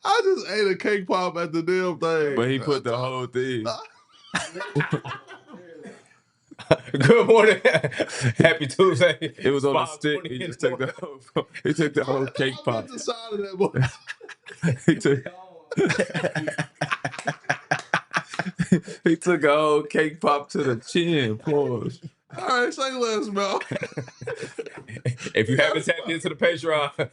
I just ate a cake pop at the damn thing. But he put the whole thing. Good morning. Happy Tuesday. It was on a stick. He just took the whole cake pop. The side of that boy. He took a whole cake pop to the chin. Pause. All right, say less, bro. If you haven't tapped into the Patreon,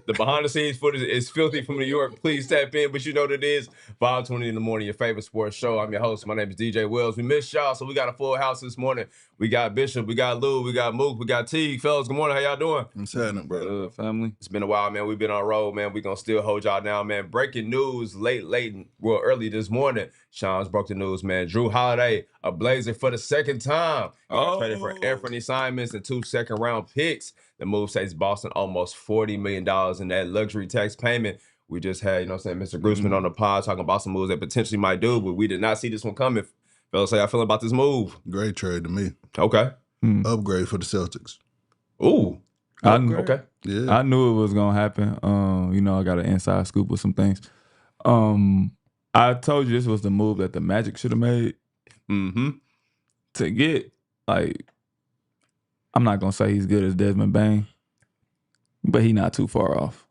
the behind the scenes footage is filthy from New York. Please tap in. But you know what it is. 5:20 in the morning, your favorite sports show. I'm your host. My name is DJ Wells. We missed y'all, so we got a full house this morning. We got Bishop, we got Lou, we got Mook, we got Teague. Fellas, good morning. How y'all doing? I'm saying it, bro. Family. It's been a while, man. We've been on road, man. We're going to still hold y'all down, man. Breaking news early this morning. Sean's broke the news, man. Jrue Holiday, a Blazer for the second time. Traded for Anfernee Simons and 2 second-round picks. The move saves Boston almost $40 million in that luxury tax payment. We just had, Mr. Grossman on the pod talking about some moves that potentially might do, but we did not see this one coming. Fellas, how y'all feeling about this move? Great trade to me. Okay. Upgrade for the Celtics. Ooh. Okay. Yeah. I knew it was gonna happen. I got an inside scoop with some things. I told you this was the move that the Magic should have made. To get, I'm not gonna say he's good as Desmond Bain, but he's not too far off.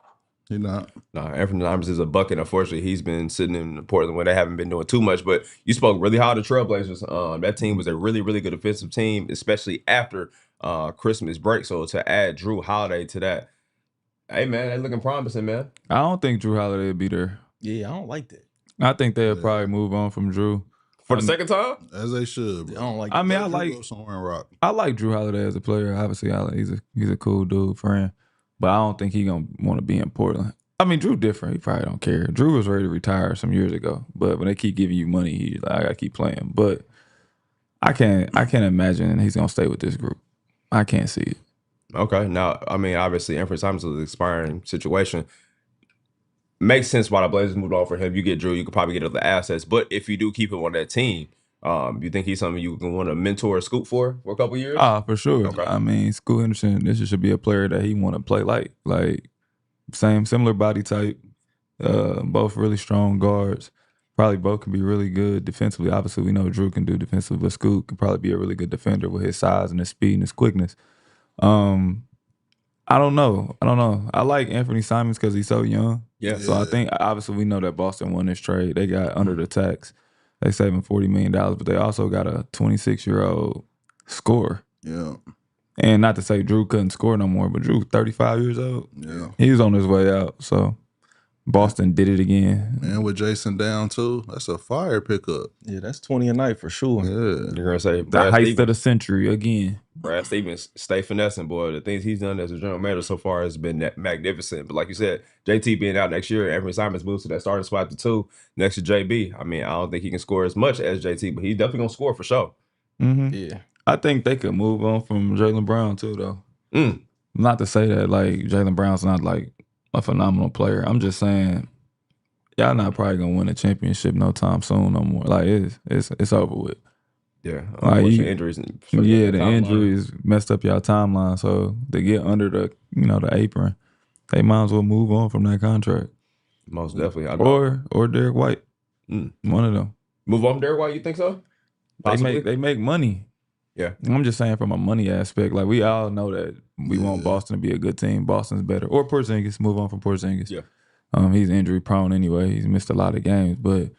You're not. No, Anfernee Simons is a bucket. Unfortunately, he's been sitting in Portland where they haven't been doing too much. But you spoke really hard to Trailblazers. That team was a really, really good defensive team, especially after Christmas break. So to add Jrue Holiday to that, hey, man, they're looking promising, man. I don't think Jrue Holiday will be there. Yeah, I don't like that. I think they'll probably move on from Jrue. For the second time? As they should, bro. I don't like I that. mean, Go somewhere and rock. I like Jrue Holiday as a player. Obviously, he's a cool dude, friend. But I don't think he's going to want to be in Portland. I mean, Jrue different. He probably don't care. Jrue was ready to retire some years ago. But when they keep giving you money, he's like, I got to keep playing. But I can't imagine he's going to stay with this group. I can't see it. Okay. Now, I mean, obviously, Anfernee Simons was an expiring situation. Makes sense why the Blazers moved on for him. You get Jrue, you could probably get other assets. But if you do keep him on that team, you think he's something you can want to mentor or scoop for a couple years? For sure. Okay. I mean, Scoot Henderson, this should be a player that he want to play like similar body type, both really strong guards. Probably both can be really good defensively. Obviously, we know Jrue can do defensively, but Scoot could probably be a really good defender with his size and his speed and his quickness. I don't know. I like Anfernee Simons because he's so young. Yeah. So I think, obviously, we know that Boston won this trade. They got under the tax. They saving $40 million, but they also got a 26-year-old scorer. Yeah. And not to say Jrue couldn't score no more, but Jrue, 35 years old. Yeah. He was on his way out. So Boston did it again. And with Jason down, too, that's a fire pickup. Yeah, that's 20 a night for sure. Yeah. You're going to say The Brad heist Stevens. of the century again. Brad Stevens, stay finessing, boy. The things he's done as a general manager so far has been magnificent. But like you said, JT being out next year, Anfernee Simons moves to that starting spot to 2 next to JB. I mean, I don't think he can score as much as JT, but he's definitely going to score for sure. Mm-hmm. Yeah. I think they could move on from Jaylen Brown, too, though. Not to say that, Jaylen Brown's not, a phenomenal player. I'm just saying, y'all not probably going to win a championship no time soon no more. It's over with. Yeah. Injuries. The The injuries messed up y'all timeline. So to get under the apron, they might as well move on from that contract. Most definitely. Or Derek White. One of them. Move on from Derek White, you think so? Possibly? They make money. Yeah. I'm just saying from a money aspect. We all know that we want Boston to be a good team. Boston's better. Or Porzingis. Move on from Porzingis. Yeah. He's injury prone anyway. He's missed a lot of games, but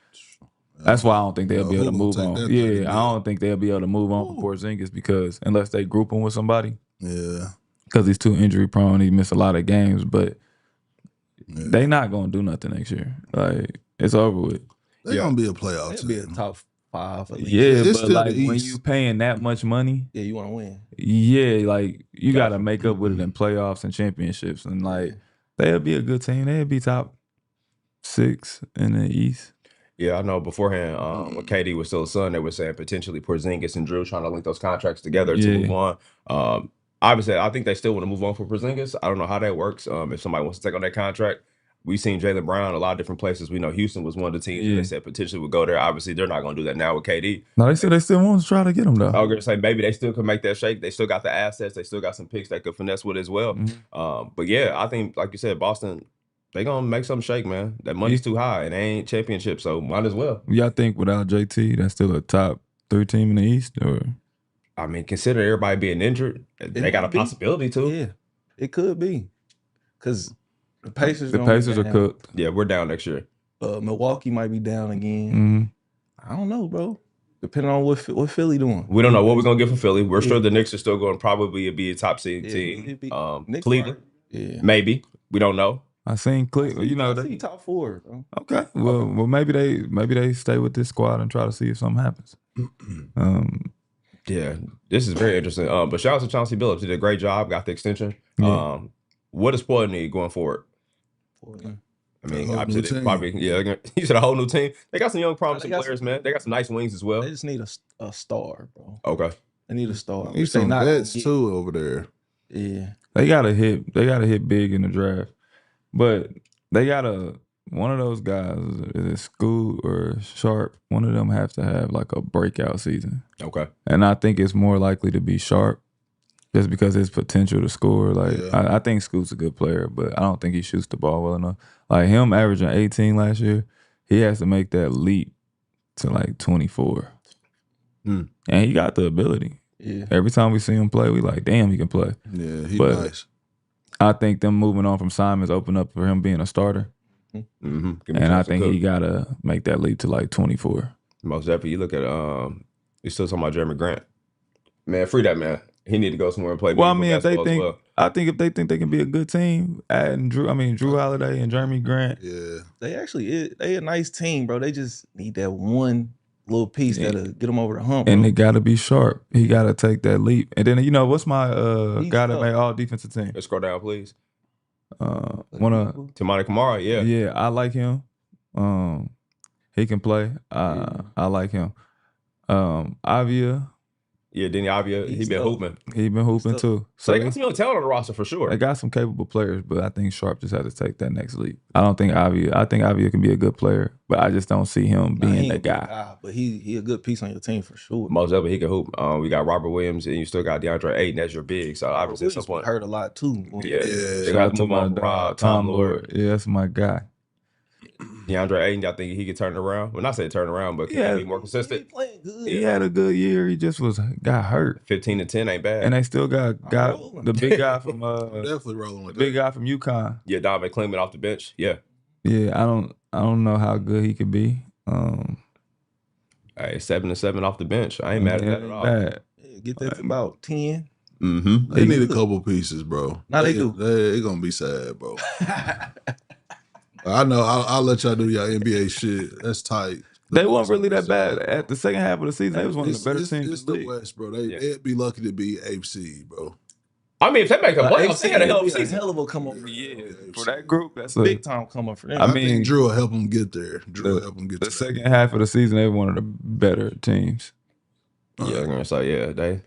that's why I don't think they'll be able to move on. I don't think they'll be able to move on from Porzingis because unless they group him with somebody. Yeah. Because he's too injury prone. He missed a lot of games, but they not going to do nothing next year. It's over with. They're going to be a playoff It'll team. be a top 5 at least. Yeah, It's but still when the East. you paying that much money, Yeah, you want to win. you got to make up with it in playoffs and championships. And they'll be a good team. They'll be top 6 in the East. Yeah, I know beforehand, when KD was still a son, they were saying potentially Porzingis and Jrue trying to link those contracts together to move on. Obviously, I think they still want to move on for Porzingis. I don't know how that works. If somebody wants to take on that contract, we've seen Jaylen Brown a lot of different places. We know Houston was one of the teams that they said potentially would go there. Obviously, they're not going to do that now with KD. No, they said they still want to try to get him, though. I was going to say maybe they still could make that shake. They still got the assets. They still got some picks they could finesse with as well. But yeah, I think, like you said, Boston They gonna make something shake, man. That money's too high and they ain't championship, so might as well. Y'all think without JT, that's still a top 3 team in the East? Or I mean, consider everybody being injured. They got a possibility too. Yeah, it could be. Because the Pacers are cooked. Yeah, we're down next year. Milwaukee might be down again. Mm-hmm. I don't know, bro. Depending on what Philly doing. We don't know what we're gonna get from Philly. We're sure the Knicks are still going to probably be a top seed team. Cleveland, maybe. We don't know. I seen Cleveland. You know, they top 4. Bro. Okay. Well, maybe they stay with this squad and try to see if something happens. Yeah, this is very interesting. But shout out to Chauncey Billups. He did a great job. Got the extension. Yeah. What does Portland need going forward? I mean, obviously, they probably you said a whole new team. They got some young, promising players, man. They got some nice wings as well. They just need a star, bro. Okay. They need a star. He's some vets too over there. Yeah. They gotta hit big in the draft. But they gotta, one of those guys, is it Scoot or Sharp? One of them have to have like a breakout season. Okay. And I think it's more likely to be Sharp just because his potential to score. Like I think Scoot's a good player, but I don't think he shoots the ball well enough. Like him averaging 18 last year, he has to make that leap to like 24. And he got the ability. Yeah. Every time we see him play, we like, damn, he can play. Yeah, he's nice. I think them moving on from Simons open up for him being a starter. Mm-hmm. And I think he got to make that leap to like 24. Most definitely. You look at, you still talking about Jeremy Grant. Man, free that man. He need to go somewhere and play. Well, I mean, if they think, I think if they think they can be a good team, adding Jrue Holiday and Jeremy Grant. Yeah. They a nice team, bro. They just need that one little piece that'll get them over the hump. And bro. they got to be sharp. He got to take that leap. And then, what's my guy that made all defensive team? Let's scroll down, please. Tamani Kamara, yeah. Yeah, I like him. He can play. I like him. Avia. Yeah, Denny Avia, he been hooping. He been hooping too. So they got some young talent on the roster for sure. They got some capable players, but I think Sharp just had to take that next leap. I think Avia can be a good player, but I just don't see him being that guy. But he a good piece on your team for sure. Most of it, he can hoop. We got Robert Williams, and you still got DeAndre Ayton. That's your big. So obviously at some point, hurt a lot too. Yeah, they got got to move on Tom Lord. Yeah, that's my guy. DeAndre Ayton, I think he could turn it around. Well, not say turn around, but can he be more consistent? He playing good. He had a good year. He just got hurt. 15 to 10 ain't bad. And they still got the big guy from definitely rolling with the big guy from UConn. Yeah, Donovan Clement off the bench. Yeah. Yeah, I don't know how good he could be. Hey, 7-7 off the bench. I ain't mad at that at all. Bad. Yeah, get that to about 10. Mm-hmm. They need a couple pieces, bro. Now they do. They gonna be sad, bro. I know. I'll let y'all do y'all NBA shit. That's tight. They weren't really that bad. At the second half of the season, they was one of the better teams. It's the West, bro. They'd be lucky to be AFC, bro. I mean, if they make a playoffs, they had a hell of a season. Hell of a come up. Yeah, for that group, that's Big time come up for them. I I mean, think Jrue will help them get there. The second half of the season, they were one of the better teams. Yeah, I'm gonna say they.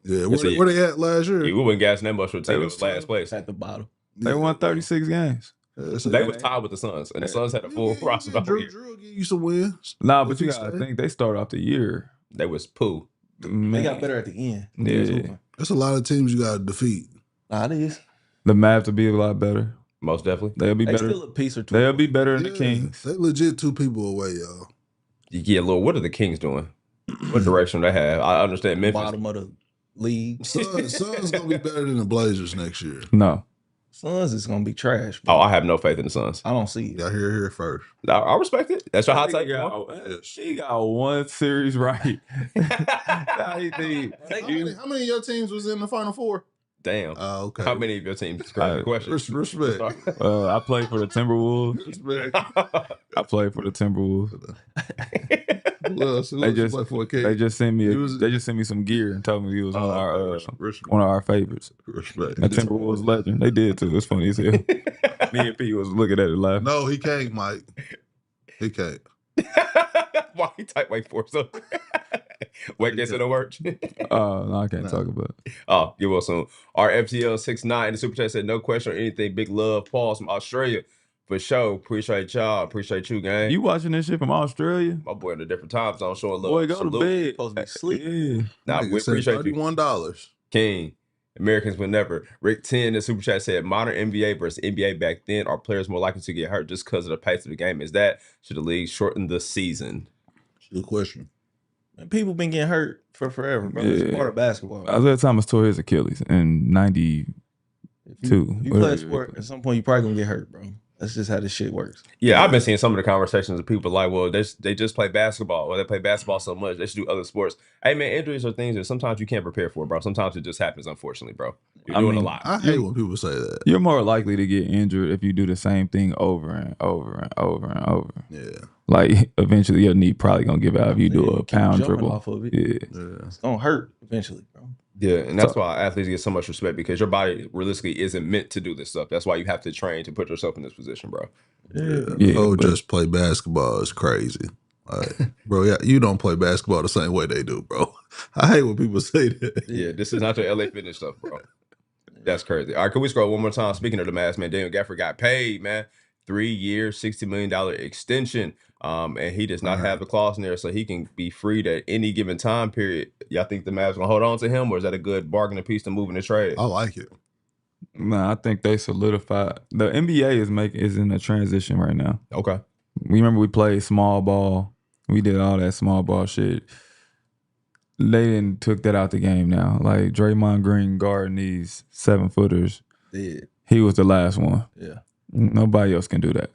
Yeah, where they at last year? Yeah, we wouldn't gas them much for the team. It was last place. At the bottom. They won 36 games. They was tied with the Suns, and the Suns had a full roster. Jrue will give you some wins. Nah, but you gotta think they started off the year. They was poo. They got better at the end. Yeah. That's a lot of teams you got to defeat. Nah, it is. The Mavs will be a lot better. Most definitely. They'll be better. Still a piece or two. They'll be better than the Kings. They legit 2 people away, y'all. Yeah, Lord, what are the Kings doing? What direction they have? I understand Memphis. Bottom of the league. Suns gonna be better than the Blazers next year. No. Suns is gonna be trash. Bro. Oh, I have no faith in the Suns. I don't see it. Y'all hear it here first. I respect it. That's your hot take. He got one series right. How many of your teams was in the Final Four? Damn. Okay. How many of your teams? Great question. Respect. I played for the Timberwolves. I played for the Timberwolves. They just sent me some gear and told me he was one of our favorites. Respect. A Timberwolves legend. They did too. It's funny as hell. Me and P was looking at it laughing. No, he can't, Mike. He can't. Why he type Wake Forest up? Wake gets it work. No, I can't talk about it. Oh, get well soon. Our FTL69 in the super chat said no question or anything. Big love. Pause from Australia. For sure. Appreciate y'all. Appreciate you, gang. You watching this shit from Australia? My boy in a different time zone showing love. Boy, go to bed. Supposed to be sleep. Yeah. Nah, we appreciate you. $31. King. Americans will never. Rick 10 in the super chat said, modern NBA versus NBA back then, are players more likely to get hurt just because of the pace of the game? Is that, should the league shorten the season? Good question. And people been getting hurt for forever, bro. It's part of basketball. Isaiah Thomas tore his Achilles in 92. If you play a sport, at some point you probably gonna get hurt, bro. That's just how this shit works. Yeah, I've been seeing some of the conversations of people like, well, they just play basketball, or they play basketball so much, they should do other sports. Hey, man, injuries are things that sometimes you can't prepare for, bro. Sometimes it just happens, unfortunately, bro. You're doing a lot. I hate when people say that. You're more likely to get injured if you do the same thing over and over and over and over. Yeah. Like, eventually your knee probably going to give out if you do a pound dribble. Off of it. Yeah. It's going to hurt eventually, bro. Yeah, and that's why athletes get so much respect, because your body realistically isn't meant to do this stuff. That's why you have to train to put yourself in this position, bro. Yeah, just play basketball is crazy. Like, bro, yeah, you don't play basketball the same way they do, bro. I hate when people say that. Yeah, this is not your LA Fitness stuff, bro. That's crazy. All right, can we scroll one more time? Speaking of the Mavs, man, Daniel Gafford got paid, man. 3 years, $60 million extension. And he does not have the clause in there, so he can be freed at any given time period. Y'all think the Mavs gonna hold on to him, or is that a good bargaining piece to move in the trade? I like it. Nah, I think they solidified. The NBA is in a transition right now. Okay. We remember we played small ball. We did all that small ball shit. They didn't took that out the game now. Like Draymond Green guarding these 7-footers. He was the last one. Yeah. Nobody else can do that.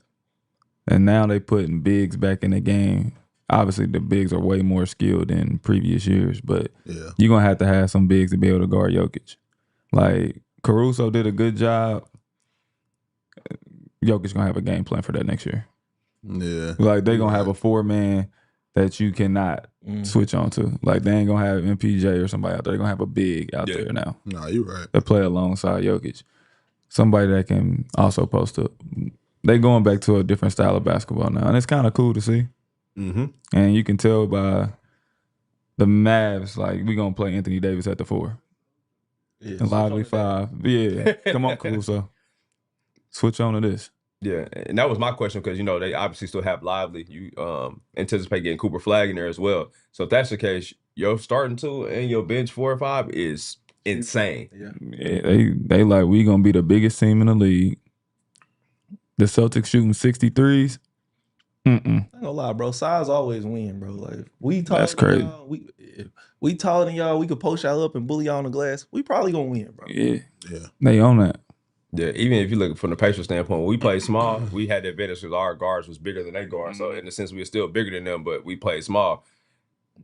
And now they putting bigs back in the game. Obviously, the bigs are way more skilled than previous years, but you're going to have some bigs to be able to guard Jokic. Like, Caruso did a good job. Jokic going to have a game plan for that next year. Yeah. Like, they're going to have a 4-man that you cannot switch on to. Like, they ain't going to have MPJ or somebody out there. They're going to have a big out there now. No, you're right. That play alongside Jokic. Somebody that can also post up. They going back to a different style of basketball now, and it's kind of cool to see. Mm-hmm. And you can tell by the Mavs, like, we going to play Anthony Davis at the 4. Yeah, and Lively 5. Yeah. Come on, Caruso. Switch on to this. Yeah, and that was my question, because, you know, they obviously still have Lively. You anticipate getting Cooper Flag in there as well. So if that's the case, your starting 2 and your bench 4 or 5 is insane. Yeah, they like, we going to be the biggest team in the league. The Celtics shooting 63s. I ain't gonna lie, bro. Size always win, bro. Like, we taller That's crazy. than y'all. We taller than y'all. We could post y'all up and bully y'all on the glass. We probably gonna win, bro. Yeah. They own that. Yeah, even if you look from the Pacers standpoint, when we played small, we had the advantage because our guards was bigger than their guards. So in a sense, we were still bigger than them, but we played small.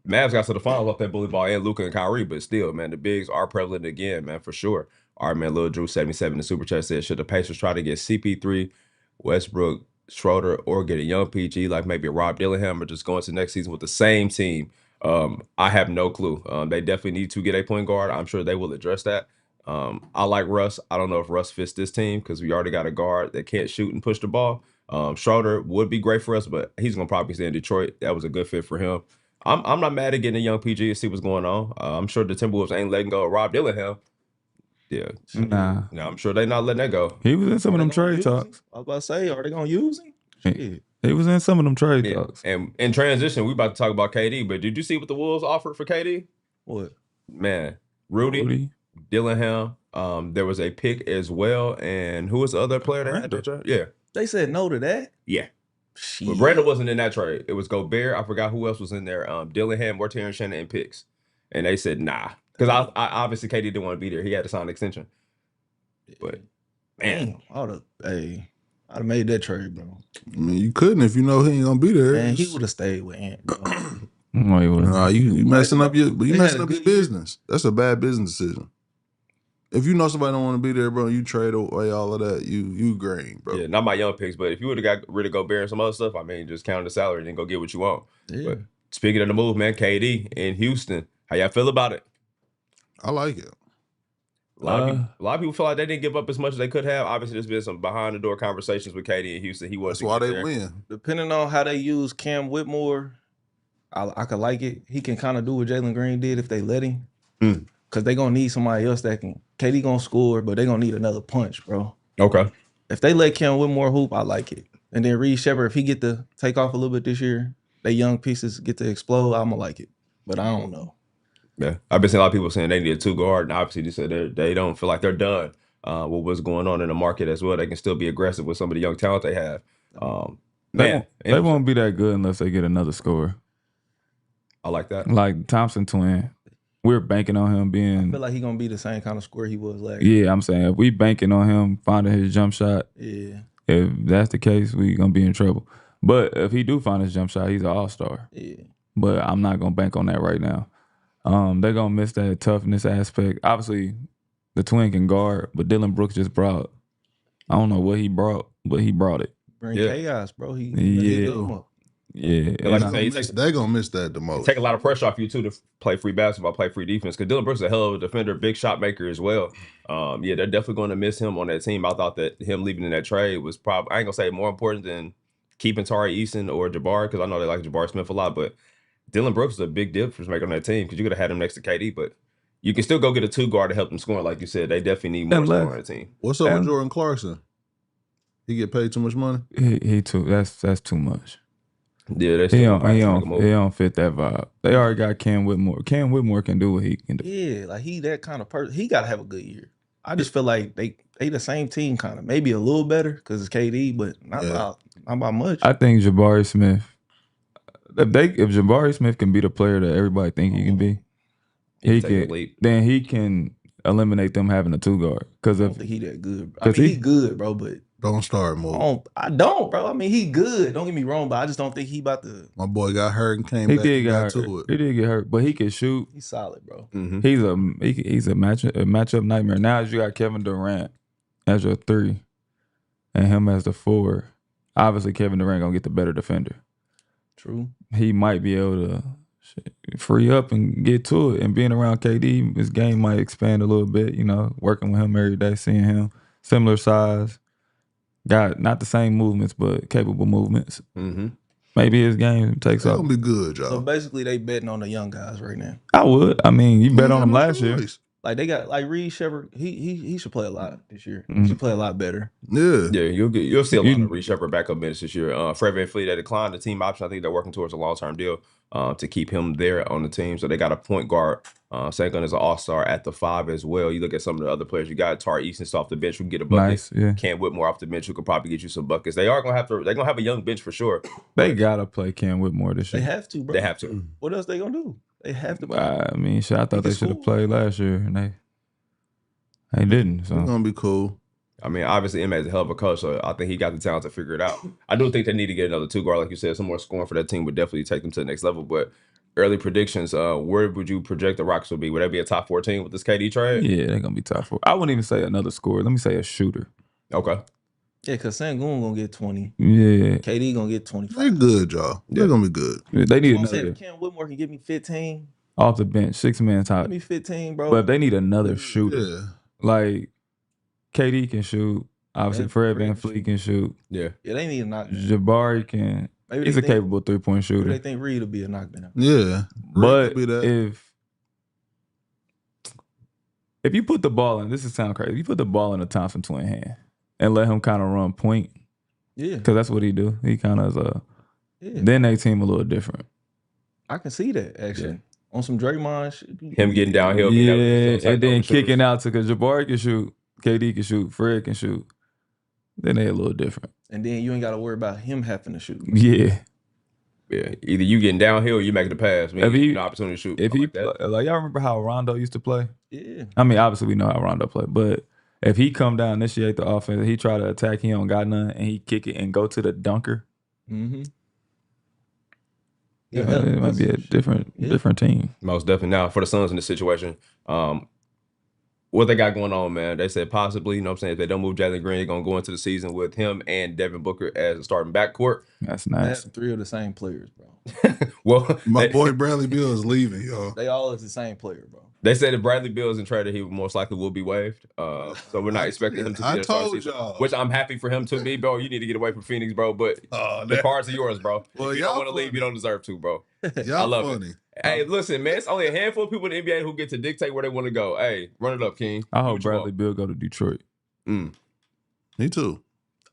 Mavs got to the finals off that bully ball and Luka and Kyrie, but still, man, the bigs are prevalent again, man, for sure. All right, man, Lil Drew 77 in the super chat said, should the Pacers try to get CP3, Westbrook, Schroeder, or get a young PG like maybe Rob Dillingham, or just go into next season with the same team? I have no clue. They definitely need to get a point guard. I'm sure they will address that. I like Russ. I don't know if Russ fits this team because we already got a guard that can't shoot and push the ball. Schroeder would be great for us, but he's gonna probably stay in Detroit. That was a good fit for him. I'm not mad at getting a young PG and see what's going on. I'm sure the Timberwolves ain't letting go of Rob Dillingham. Yeah. Nah. No, I'm sure they're not letting that go. He was in some of them trade talks. I was about to say, are they gonna use him? Shit. He was in some of them trade talks. And in transition, we about to talk about KD, but did you see what the Wolves offered for KD? What? Man, Rudy. Dillingham. There was a pick as well. And who was the other player that had that trade? Yeah. They said no to that? Yeah. Shit. But Brandon wasn't in that trade. It was Gobert. I forgot who else was in there. Dillingham, Mortier, Shannon, and picks. And they said nah. Because I obviously KD didn't want to be there. He had to sign an extension. But man, I'd have made that trade, bro. I mean, you couldn't if you know he ain't gonna be there. Man, he would have stayed with Ant, bro. Nah, you messing up your business. That's a bad business decision. If you know somebody don't want to be there, bro, you trade away all of that. You green, bro. Yeah, not my young picks, but if you would have got rid of Gobert and some other stuff, I mean, just count the salary and then go get what you want. Yeah. But speaking of the move, man, KD in Houston, how y'all feel about it? I like it. A lot of people feel like they didn't give up as much as they could have. Obviously, there's been some behind the door conversations with KD in Houston. That's why they win. Depending on how they use Cam Whitmore, I could like it. He can kind of do what Jalen Green did if they let him. Because they're going to need somebody else that can. KD going to score, but they're going to need another punch, bro. Okay. If they let Cam Whitmore hoop, I like it. And then Reed Shepard, if he get to take off a little bit this year, they young pieces get to explode, I'm going to like it. But I don't know. Yeah, I've been seeing a lot of people saying they need a 2 guard, and obviously they said they don't feel like they're done with what's going on in the market as well. They can still be aggressive with some of the young talent they have. They won't be that good unless they get another scorer. I like that. Like Thompson twin. We're banking on him being. I feel like he's gonna be the same kind of scorer he was last year. Yeah, I'm saying if we banking on him finding his jump shot. Yeah. If that's the case, we gonna be in trouble. But if he do find his jump shot, he's an all-star. Yeah. But I'm not gonna bank on that right now. They're gonna miss that toughness aspect. Obviously, the twin can guard, but Dylan Brooks just brought. I don't know what he brought, but he brought it. Bring chaos, bro. He Yeah, they're gonna miss that the most. Take a lot of pressure off you too to play free basketball, play free defense. Because Dylan Brooks is a hell of a defender, big shot maker as well. Yeah, they're definitely going to miss him on that team. I thought that him leaving in that trade was probably, I ain't gonna say more important than keeping Tari Eason or Jabari, because I know they like Jabari Smith a lot, but Dylan Brooks is a big difference maker on that team because you could have had him next to KD, but you can still go get a 2 guard to help them score. Like you said, they definitely need more scoring on the team. What's up with Jordan Clarkson? He get paid too much money? He too. That's too much. Yeah, he don't fit that vibe. They already got Cam Whitmore. Cam Whitmore can do what he can do. Yeah, like he that kind of person. He gotta have a good year. I just feel like they the same team kind of. Maybe a little better because it's KD, but not about much. I think Jabari Smith. If Jabari Smith can be the player that everybody think he can be, then he can eliminate them having a 2 guard. Because I don't think he that good. I mean, he good, bro, but don't start more. I don't, bro. I mean, he good. Don't get me wrong, but I just don't think he about to. My boy got hurt and came back. He got to it. He did get hurt, but he can shoot. He's solid, bro. Mm-hmm. He's a matchup nightmare. Now you got Kevin Durant as your 3, and him as the 4. Obviously, Kevin Durant gonna get the better defender. True. He might be able to free up and get to it. And being around KD, his game might expand a little bit. You know, working with him every day, seeing him similar size. Got not the same movements, but capable movements. Mm-hmm. Maybe his game takes off. That'll be good, y'all. So basically, they betting on the young guys right now. I would. I mean, you bet on them last year. Like they got like Reed Shepard. He should play a lot this year. He should play a lot better. Yeah, you'll see a lot of Reed Shepard backup minutes this year. Fred VanVleet, they declined the team option. I think they're working towards a long-term deal to keep him there on the team. So they got a point guard. Sengun is an all-star at the 5 as well. You look at some of the other players. You got Tari Eason off the bench who can get a bucket. Nice, yeah. Cam Whitmore off the bench who could probably get you some buckets. They're gonna have a young bench for sure. They gotta play Cam Whitmore this year. They have to, bro. They have to. What else they gonna do? They have to. I mean, shit, I thought they should have played last year, and they didn't. So it's gonna be cool. I mean, obviously, Emma's a hell of a coach, so I think he got the talent to figure it out. I do think they need to get another 2 guard, like you said. Some more scoring for that team would definitely take them to the next level. But early predictions, where would you project the Rockets would be? Would that be a top 14 with this KD trade? Yeah, they're gonna be top 4. I wouldn't even say another scorer. Let me say a shooter. Okay. Yeah, because Sengun gonna get 20. Yeah. KD gonna get 25. They're good, y'all. They're gonna be good. Yeah, they need another. Cam Whitmore can give me 15. Off the bench, 6-man top. Give me 15, bro. But if they need another shooter, like KD can shoot. Obviously, Fred VanVleet can shoot. Yeah, they need a knockdown. Jabari can. He's a capable 3-point shooter. They think Reed will be a knockdown. Yeah, but if you put the ball in, this is sound crazy. If you put the ball in a Thompson twin hand and let him kind of run point, because that's what he do. He kind of is then they team a little different. I can see that actually. On some Draymond shit. Him getting downhill. And then kicking out to, because Jabari can shoot, KD can shoot, Fred can shoot. Then they a little different. And then you ain't got to worry about him having to shoot. Yeah. Yeah. Either you getting downhill or you making the pass. I mean, if you an opportunity to shoot. If he, like y'all remember how Rondo used to play? Yeah. I mean, obviously we know how Rondo play, but if he come down, initiate the offense, he try to attack, he don't got none, and he kick it and go to the dunker. Mm-hmm. Yeah, it might be a different team. Most definitely. Now, for the Suns in this situation, what they got going on, man, they said possibly, you know what I'm saying, if they don't move Jalen Green, they're going to go into the season with him and Devin Booker as a starting backcourt. That's nice. 3 of the same players, bro. Well, my boy Bradley Beal is leaving, y'all. They all is the same player, bro. They said if Bradley Beal isn't traded, he most likely will be waived. So we're not expecting him to be a starting season, which I'm happy for him to be, bro. You need to get away from Phoenix, bro. But the cards are yours, bro. Well, if you don't want to leave, you don't deserve to, bro. I love it. Hey, listen, man, it's only a handful of people in the NBA who get to dictate where they want to go. Hey, run it up, King. I hope Bradley Beal go to Detroit. Me too.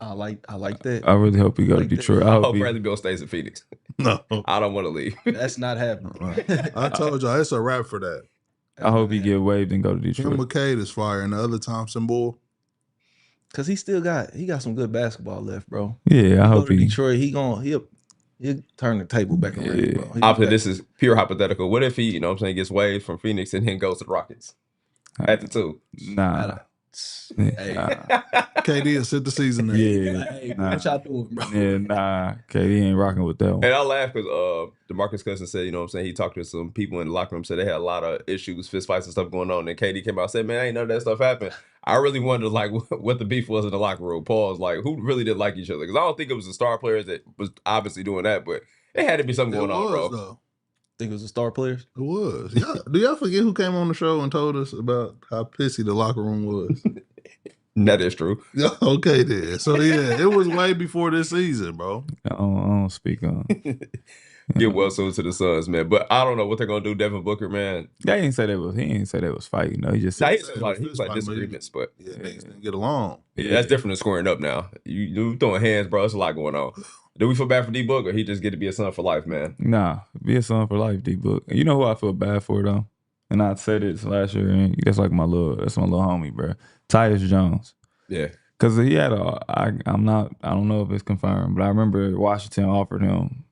I like that. I really hope he go to Detroit. I hope Bradley Beal stays in Phoenix. No. I don't want to leave. That's not happening. I told y'all, it's a wrap for that. I hope he get waived and go to Tim Detroit. McCade is fire, and the other Thompson boy. Cause he got some good basketball left, bro. Yeah, I hope go to he. Detroit. He'll turn the table back around, bro. Obviously, this is pure hypothetical. What if he, you know what I'm saying, gets waived from Phoenix and then goes to the Rockets at the 2? Nah. Hey, KD will sit the season there. Yeah. hey, Nah. what y'all doing, bro? Yeah, nah. KD ain't rocking with that one. And I laugh because DeMarcus Cousins said, you know what I'm saying, he talked to some people in the locker room, said they had a lot of issues, fist fights and stuff going on. And KD came out and said, man, ain't none of that stuff happened. I really wondered, like, what the beef was in the locker room. Pause. Like, who really didn't like each other? Because I don't think it was the star players that was obviously doing that, but it had to be something going on, bro. Though. Think it was the star players? It was. Do y'all forget who came on the show and told us about how pissy the locker room was? That is true. Okay, then. So, yeah, it was way before this season, bro. I don't speak on. Get well soon to the Suns, man. But I don't know what they're going to do. Devin Booker, man. He ain't say that was fighting. No, he just said Nah, he was like disagreements, but yeah, niggas didn't get along. Yeah, that's different than squaring up now. You throwing hands, bro. There's a lot going on. Do we feel bad for D Book, or he just get to be a son for life, man? Nah, be a son for life, D Book. You know who I feel bad for though, and I said this last year, and that's my little homie, bro. Tyus Jones. Yeah, because he had I don't know if it's confirmed, but I remember Washington offered him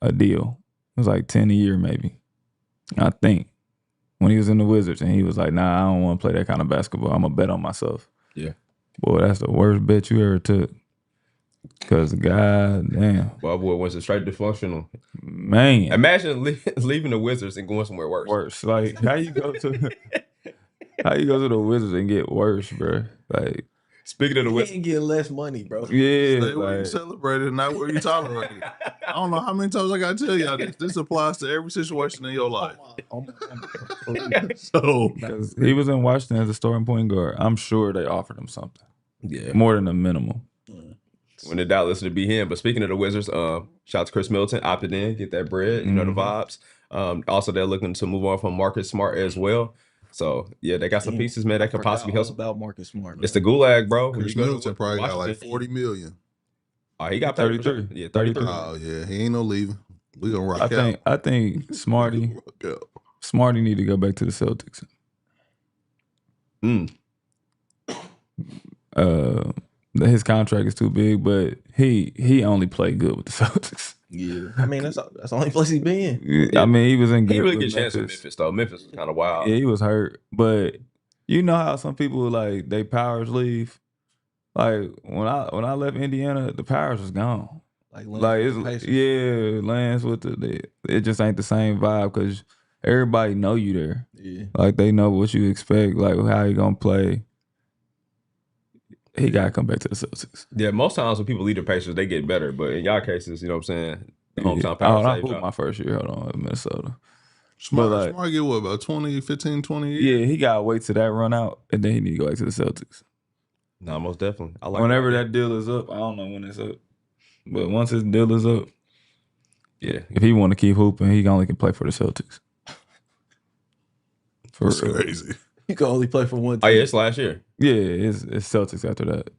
a deal. It was like 10 a year, maybe. I think when he was in the Wizards, and he was like, "Nah, I don't want to play that kind of basketball. I'm gonna bet on myself." Yeah, boy, that's the worst bet you ever took. Cause god damn, well, boy, went straight dysfunctional. Man, imagine leaving the Wizards and going somewhere worse. Worse, like how you go to the Wizards and get worse, bro? Like speaking of the Wizards, you ain't getting less money, bro. Stay Yeah, where you celebrated, not where you tolerated. I don't know how many times I gotta tell y'all this. This applies to every situation in your life. So, because he was in Washington as a starting point guard, I'm sure they offered him something. Yeah, more than a minimum. When in doubt, listen to B Hen. But speaking of the Wizards, shout out to Khris Middleton, opted in, get that bread. You know the vibes. Also, they're looking to move on from Marcus Smart as well. So yeah, they got some pieces, man. That could possibly help. About Marcus Smart, man. It's the gulag, bro. Khris Middleton probably got like $40 million. Oh, he got 33. Yeah, 33. Oh yeah, he ain't no leaving. We gonna rock out. I think Smarty need to go back to the Celtics. His contract is too big, but he only played good with the Celtics. Yeah, I mean that's the only place he been. Yeah. I mean he was in good. He really get a chance with Memphis though. Memphis was kind of wild. Yeah, he was hurt, but you know how some people like they powers leave. Like when I left Indiana, the powers was gone. Lance with it just ain't the same vibe because everybody know you there. Yeah, like they know what you expect, like how you gonna play. He gotta come back to the Celtics. Yeah, most times when people leave the Pacers, they get better. But in y'all cases, you know what I'm saying? The hometown power. I put my first year. Hold on, in Minnesota. Smart get what, about 20 years? Yeah, he gotta wait till that run out, and then he need to go back to the Celtics. No, most definitely. I like whenever that deal is up. I don't know when it's up, but once his deal is up, yeah, if he want to keep hooping, he only can play for the Celtics. That's crazy. You can only play for one team. Oh, yeah, it's last year. Yeah, it's Celtics after that.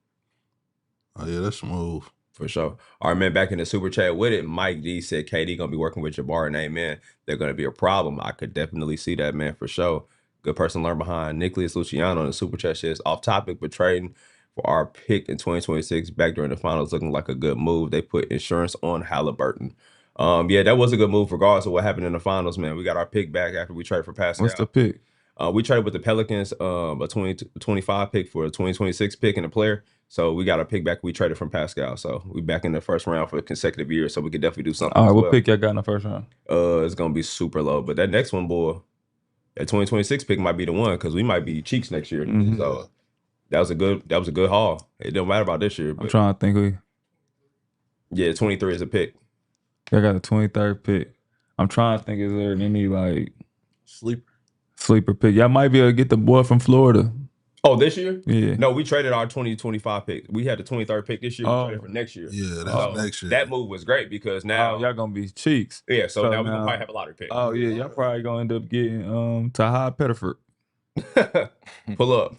Oh, yeah, that's smooth. For sure. All right, man, back in the super chat with it, Mike D said KD going to be working with Jabbar and man, they're going to be a problem. I could definitely see that, man, for sure. Good person to learn behind. Nicholas Luciano in the super chat says, off topic, but trading for our pick in 2026 back during the finals looking like a good move. They put insurance on Haliburton. Yeah, that was a good move regardless of what happened in the finals, man. We got our pick back after we traded for Pascal. What's the pick? We traded with the Pelicans a 25 pick for a 2026 pick and a player. So we got a pick back. We traded from Pascal. So we back in the first round for consecutive years. So we could definitely do something. All right, what pick y'all got in the first round? It's going to be super low. But that next one, boy, that 2026 pick might be the one because we might be cheeks next year. Mm-hmm. So that was a good haul. It don't matter about this year. But I'm trying to think. Yeah, 23 is a pick. I got a 23rd pick. I'm trying to think, is there any like sleeper pick? Y'all might be able to get the boy from Florida. Oh, this year? Yeah. No, we traded our 2025 pick. We had the 23rd pick this year. We traded for next year. Yeah, that's next year. That move was great because now y'all gonna be cheeks. Yeah, so now we're gonna probably have a lottery pick. Oh yeah, y'all probably gonna end up getting Taha Pettiford. Pull up.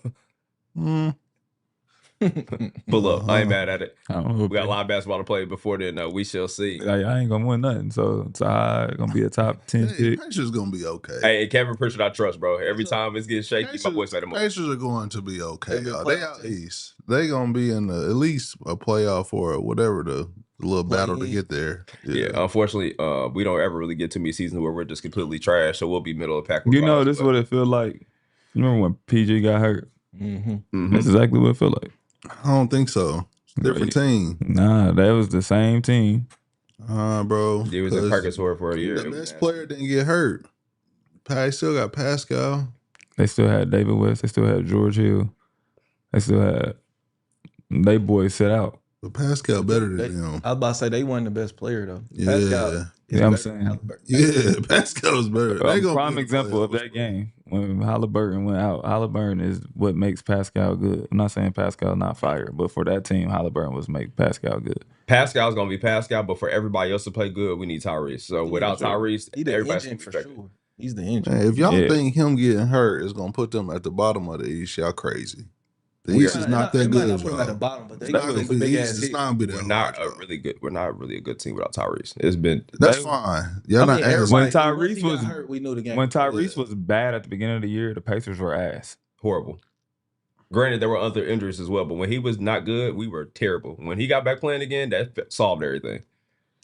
Pull up. I ain't mad at it. I don't know. We got a lot of basketball to play before then. We shall see. I ain't gonna win nothing, so it's gonna be a top 10 pick. Pacers gonna be okay. Hey, Kevin Pritchard, I trust, bro. Every time it's getting shaky, my boy say them. Pacers are going to be okay. They out east. They gonna be in at least a playoff or whatever the little battle to get there. Yeah, unfortunately, we don't ever really get too many seasons where we're just completely trash, so we'll be middle of the pack. You know, this is what it feel like. You remember when PG got hurt? That's exactly what it feel like. I don't think so. Different team. Nah, that was the same team. Bro. He was in purgatory for a year. The best player didn't get hurt. Still got Pascal. They still had David West. They still had George Hill. They still had they boys set out. But Pascal better than them. I was about to say they wasn't the best player though. Yeah. Pascal I'm saying. Yeah, Pascal's better. Prime example of that game when Haliburton went out. Haliburton is what makes Pascal good. I'm not saying Pascal not fire, but for that team, Haliburton was make Pascal good. Pascal's gonna be Pascal, but for everybody else to play good, we need Tyrese. So without Tyrese, everybody's engine for sure. He's the engine. Hey, if y'all think him getting hurt is gonna put them at the bottom of the East, y'all crazy. The East is not that good, bro. At the bottom, but they not gonna be big ass. We're not really good. We're not really a good team without Tyrese. It's been that's fine. Y'all not as when Tyrese was hurt, we knew the game. When Tyrese was bad at the beginning of the year, the Pacers were ass. Horrible. Granted, there were other injuries as well, but when he was not good, we were terrible. When he got back playing again, that solved everything.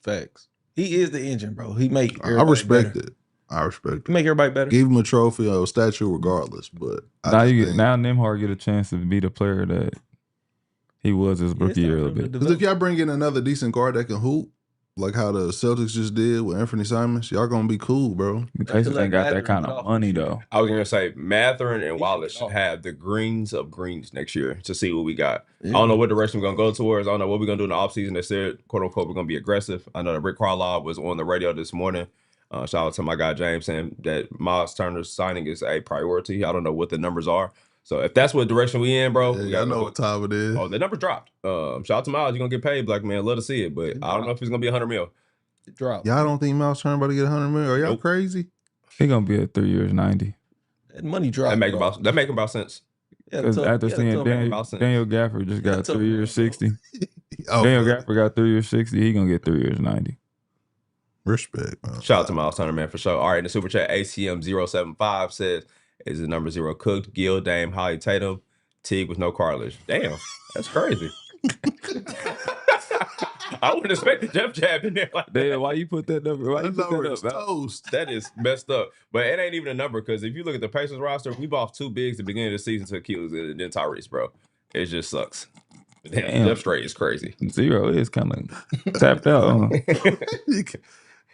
Facts. He is the engine, bro. He make. I respect it. I respect it. He make everybody better. Give him a trophy or a statue, regardless. But now Nembhard get a chance to be the player that he was his rookie year a little bit. Because if y'all bring in another decent guard that can hoop, like how the Celtics just did with Anfernee Simons, y'all gonna be cool, bro. The Pacers ain't got that kind of money though. I was gonna say Mathurin and Wallace should have the greens of greens next year to see what we got. Yeah. I don't know what direction we're gonna go towards. I don't know what we're gonna do in the offseason. They said, quote unquote, we're gonna be aggressive. I know that Rick Carlisle was on the radio this morning. Shout out to my guy James saying that Miles Turner's signing is a priority. I don't know what the numbers are. So if that's what direction we in, bro, I know what time it is. Oh, the number dropped. Shout out to Miles. You're gonna get paid, black man. Love to see it, but I don't know if he's gonna be 100 mil. It dropped. Y'all don't think Miles Turner about to get 100 mil? Are y'all crazy? He gonna be at 3 years, 90. That money dropped. That make about sense. Because after seeing Daniel Gafford just got 3 years, 60. Daniel Gafford got 3 years, 60. He gonna get 3 years, 90. Respect. Shout out to Miles Turner, man, for sure. All right, in the super chat, ACM075 says, is the number 0 Cooked, Gill, Dame, Holly, Tatum, Teague with no cartilage. Damn, that's crazy. I wouldn't expect the Jeff Jab in there like that. Damn, why you put that number? Why you put that up? Toast. That is messed up. But it ain't even a number because if you look at the Pacers roster, we bought 2 bigs at the beginning of the season to Achilles and then Tyrese, bro. It just sucks. Damn. Jeff Straight is crazy. 0 is kind of tapped out.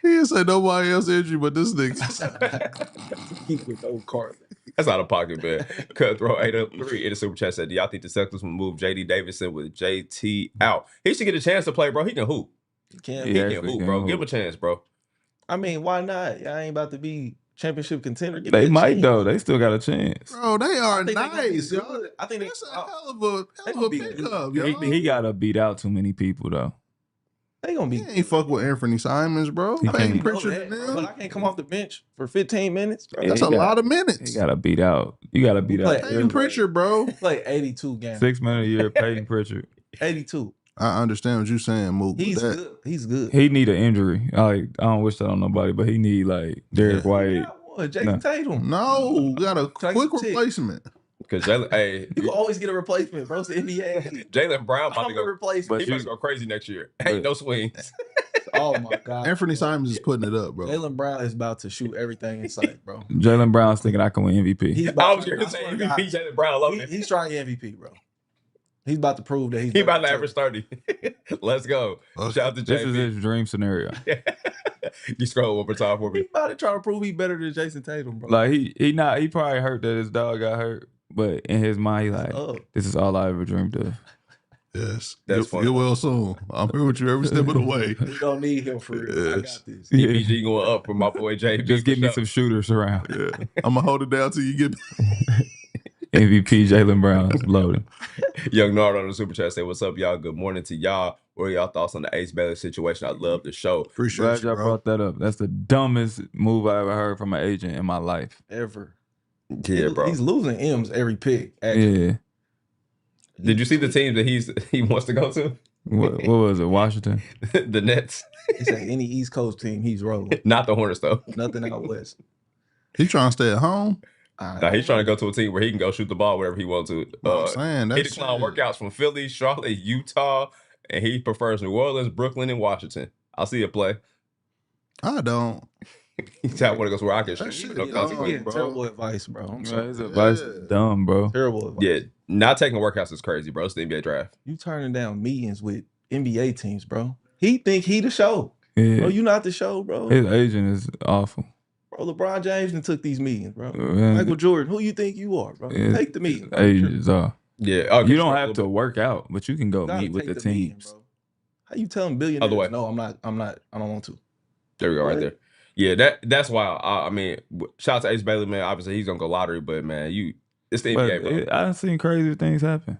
He didn't say nobody else injury but this nigga. Keep with no cartilage. That's out of pocket, man. Cutthroat 803 in the super chat said, do y'all think the Celtics will move J.D. Davidson with JT out? He should get a chance to play, bro. He can hoop. He can hoop, bro. Give him a chance, bro. I mean, why not? Y'all ain't about to be championship contender. They might, though. They still got a chance. Bro, they are nice, y'all. I think that's a hell of a pickup, yo. He got to beat out too many people, though. They gonna be. He ain't fuck with Anfernee Simons, bro. But I can't come off the bench for 15 minutes. Bro. That's a lot of minutes. He got to beat out. You got to beat out. Payton Pritchard, bro. Play 82 games. 6 man a year, Payton Pritchard. 82. I understand what you're saying, Mook. He's good. He's good. He need an injury. I don't wish that on nobody, but he need like Derek White. Jason Tatum. No, got a quick replacement. Because Jalen, you can always get a replacement, bro. It's the NBA. Jalen Brown about to go replacement. He about to go crazy next year. Ain't no swings. Oh my God. Anfernee Simons is putting it up, bro. Jalen Brown is about to shoot everything in sight, bro. Jalen Brown's thinking I can win MVP. I was going to say MVP. Jalen Brown, he's trying to get MVP, bro. He's about to prove that he's about to average 30. Let's go. Shout out to JB. This is his dream scenario. You scroll over top for me. He's about to try to prove he's better than Jason Tatum, bro. Like he probably hurt that his dog got hurt, but in his mind, he like, this is all I ever dreamed of. Yes, that's funny. Get well soon. I'm here with you every step of the way. We don't need him for real. I got this. EPG going up for my boy JB. Just give me some shooters around. Yeah, I'm gonna hold it down till you get MVP Jalen Brown loading. Young Nard on the super chat say, "What's up, y'all? Good morning to y'all. What are y'all thoughts on the Ace Bailey situation? I love the show. Appreciate y'all brought that up. That's the dumbest move I ever heard from an agent in my life ever. Yeah, bro. He's losing M's every pick. Actually. Yeah. Did you see the team that he wants to go to? What was it? Washington? The Nets. He said any East Coast team, he's rolling. Not the Hornets, though. Nothing out west. He trying to stay at home. Nah, he's trying to go to a team where he can go shoot the ball wherever he wants to. I'm saying He that's declined workouts from Philly, Charlotte, Utah, and he prefers New Orleans, Brooklyn, and Washington. I'll see you play. I don't. He's out where to go where I can That shoot. shit No is consequence. bro. Terrible advice, bro. I'm sorry. His advice is dumb, bro. Terrible advice. Yeah, not taking workouts is crazy, bro. It's the NBA draft. You turning down meetings with NBA teams, bro. He think he the show. Yeah. Bro, you not the show, bro. His agent is awful. Bro, LeBron James and took these meetings, bro. Man, Michael Jordan, who you think you are, bro? Yeah. Take the meeting. Bro. Agents are. Yeah, okay, You don't sure, have to work out, but you can go You gotta meet with take the meeting, teams. bro. How you telling billionaires? Other way. No, I'm not. I don't want to. There we go, right What? there. Yeah, that's why. I mean, shout out to Ace Bailey, man. Obviously, he's gonna go lottery, but man, it's the NBA, bro. I done seen crazy things happen.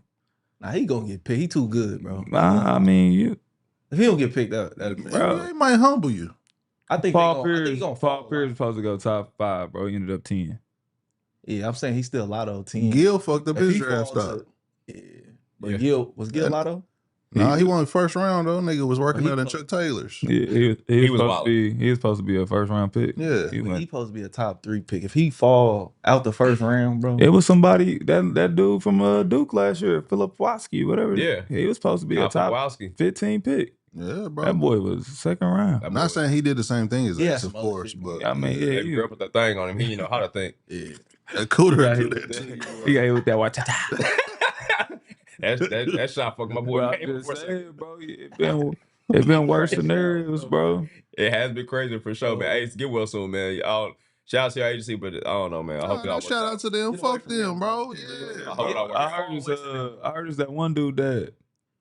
Nah, he gonna get picked. He too good, bro. I mean, If he don't get picked up, that'd be Bro. NBA might humble you. I think Paul they Pierce gonna Paul fall. Pierce was supposed to go top 5, bro. He ended up 10. Yeah, I'm saying he's still Lotto team. Gil fucked up If his he draft falls stock. Yeah. But Yeah. Gil was Yeah. Lotto? Nah, he won first round though. Nigga was working He out in fucked- Chuck Taylor's. Yeah, he was was supposed to be a first round pick. Yeah. He He went. supposed to be a top 3 pick. If he fall out the first round, bro. It was somebody that dude from Duke last year, Philip Watsky, whatever. Yeah. He was supposed to be a top Kowalski. 15 pick. Yeah, bro. That boy was second round. I'm not saying he did the same thing as Yeah, Ace, of some course, other but I mean, They yeah, grew up with that thing on him. He know how to think. Yeah. Cooter he do got that too. he got hit with that watch. that shot fucked my boy. Well, Payne I'm for a just second. saying, bro, it's been worse scenarios, bro. It has been crazy for sure, man. Ace, get well soon, man. Shout out to your agency, but I don't know, man. I hope it all No, works shout out out. to them. Get away Fuck from them, them, bro. bro. Yeah. I hope it all works I out. heard it's that one dude that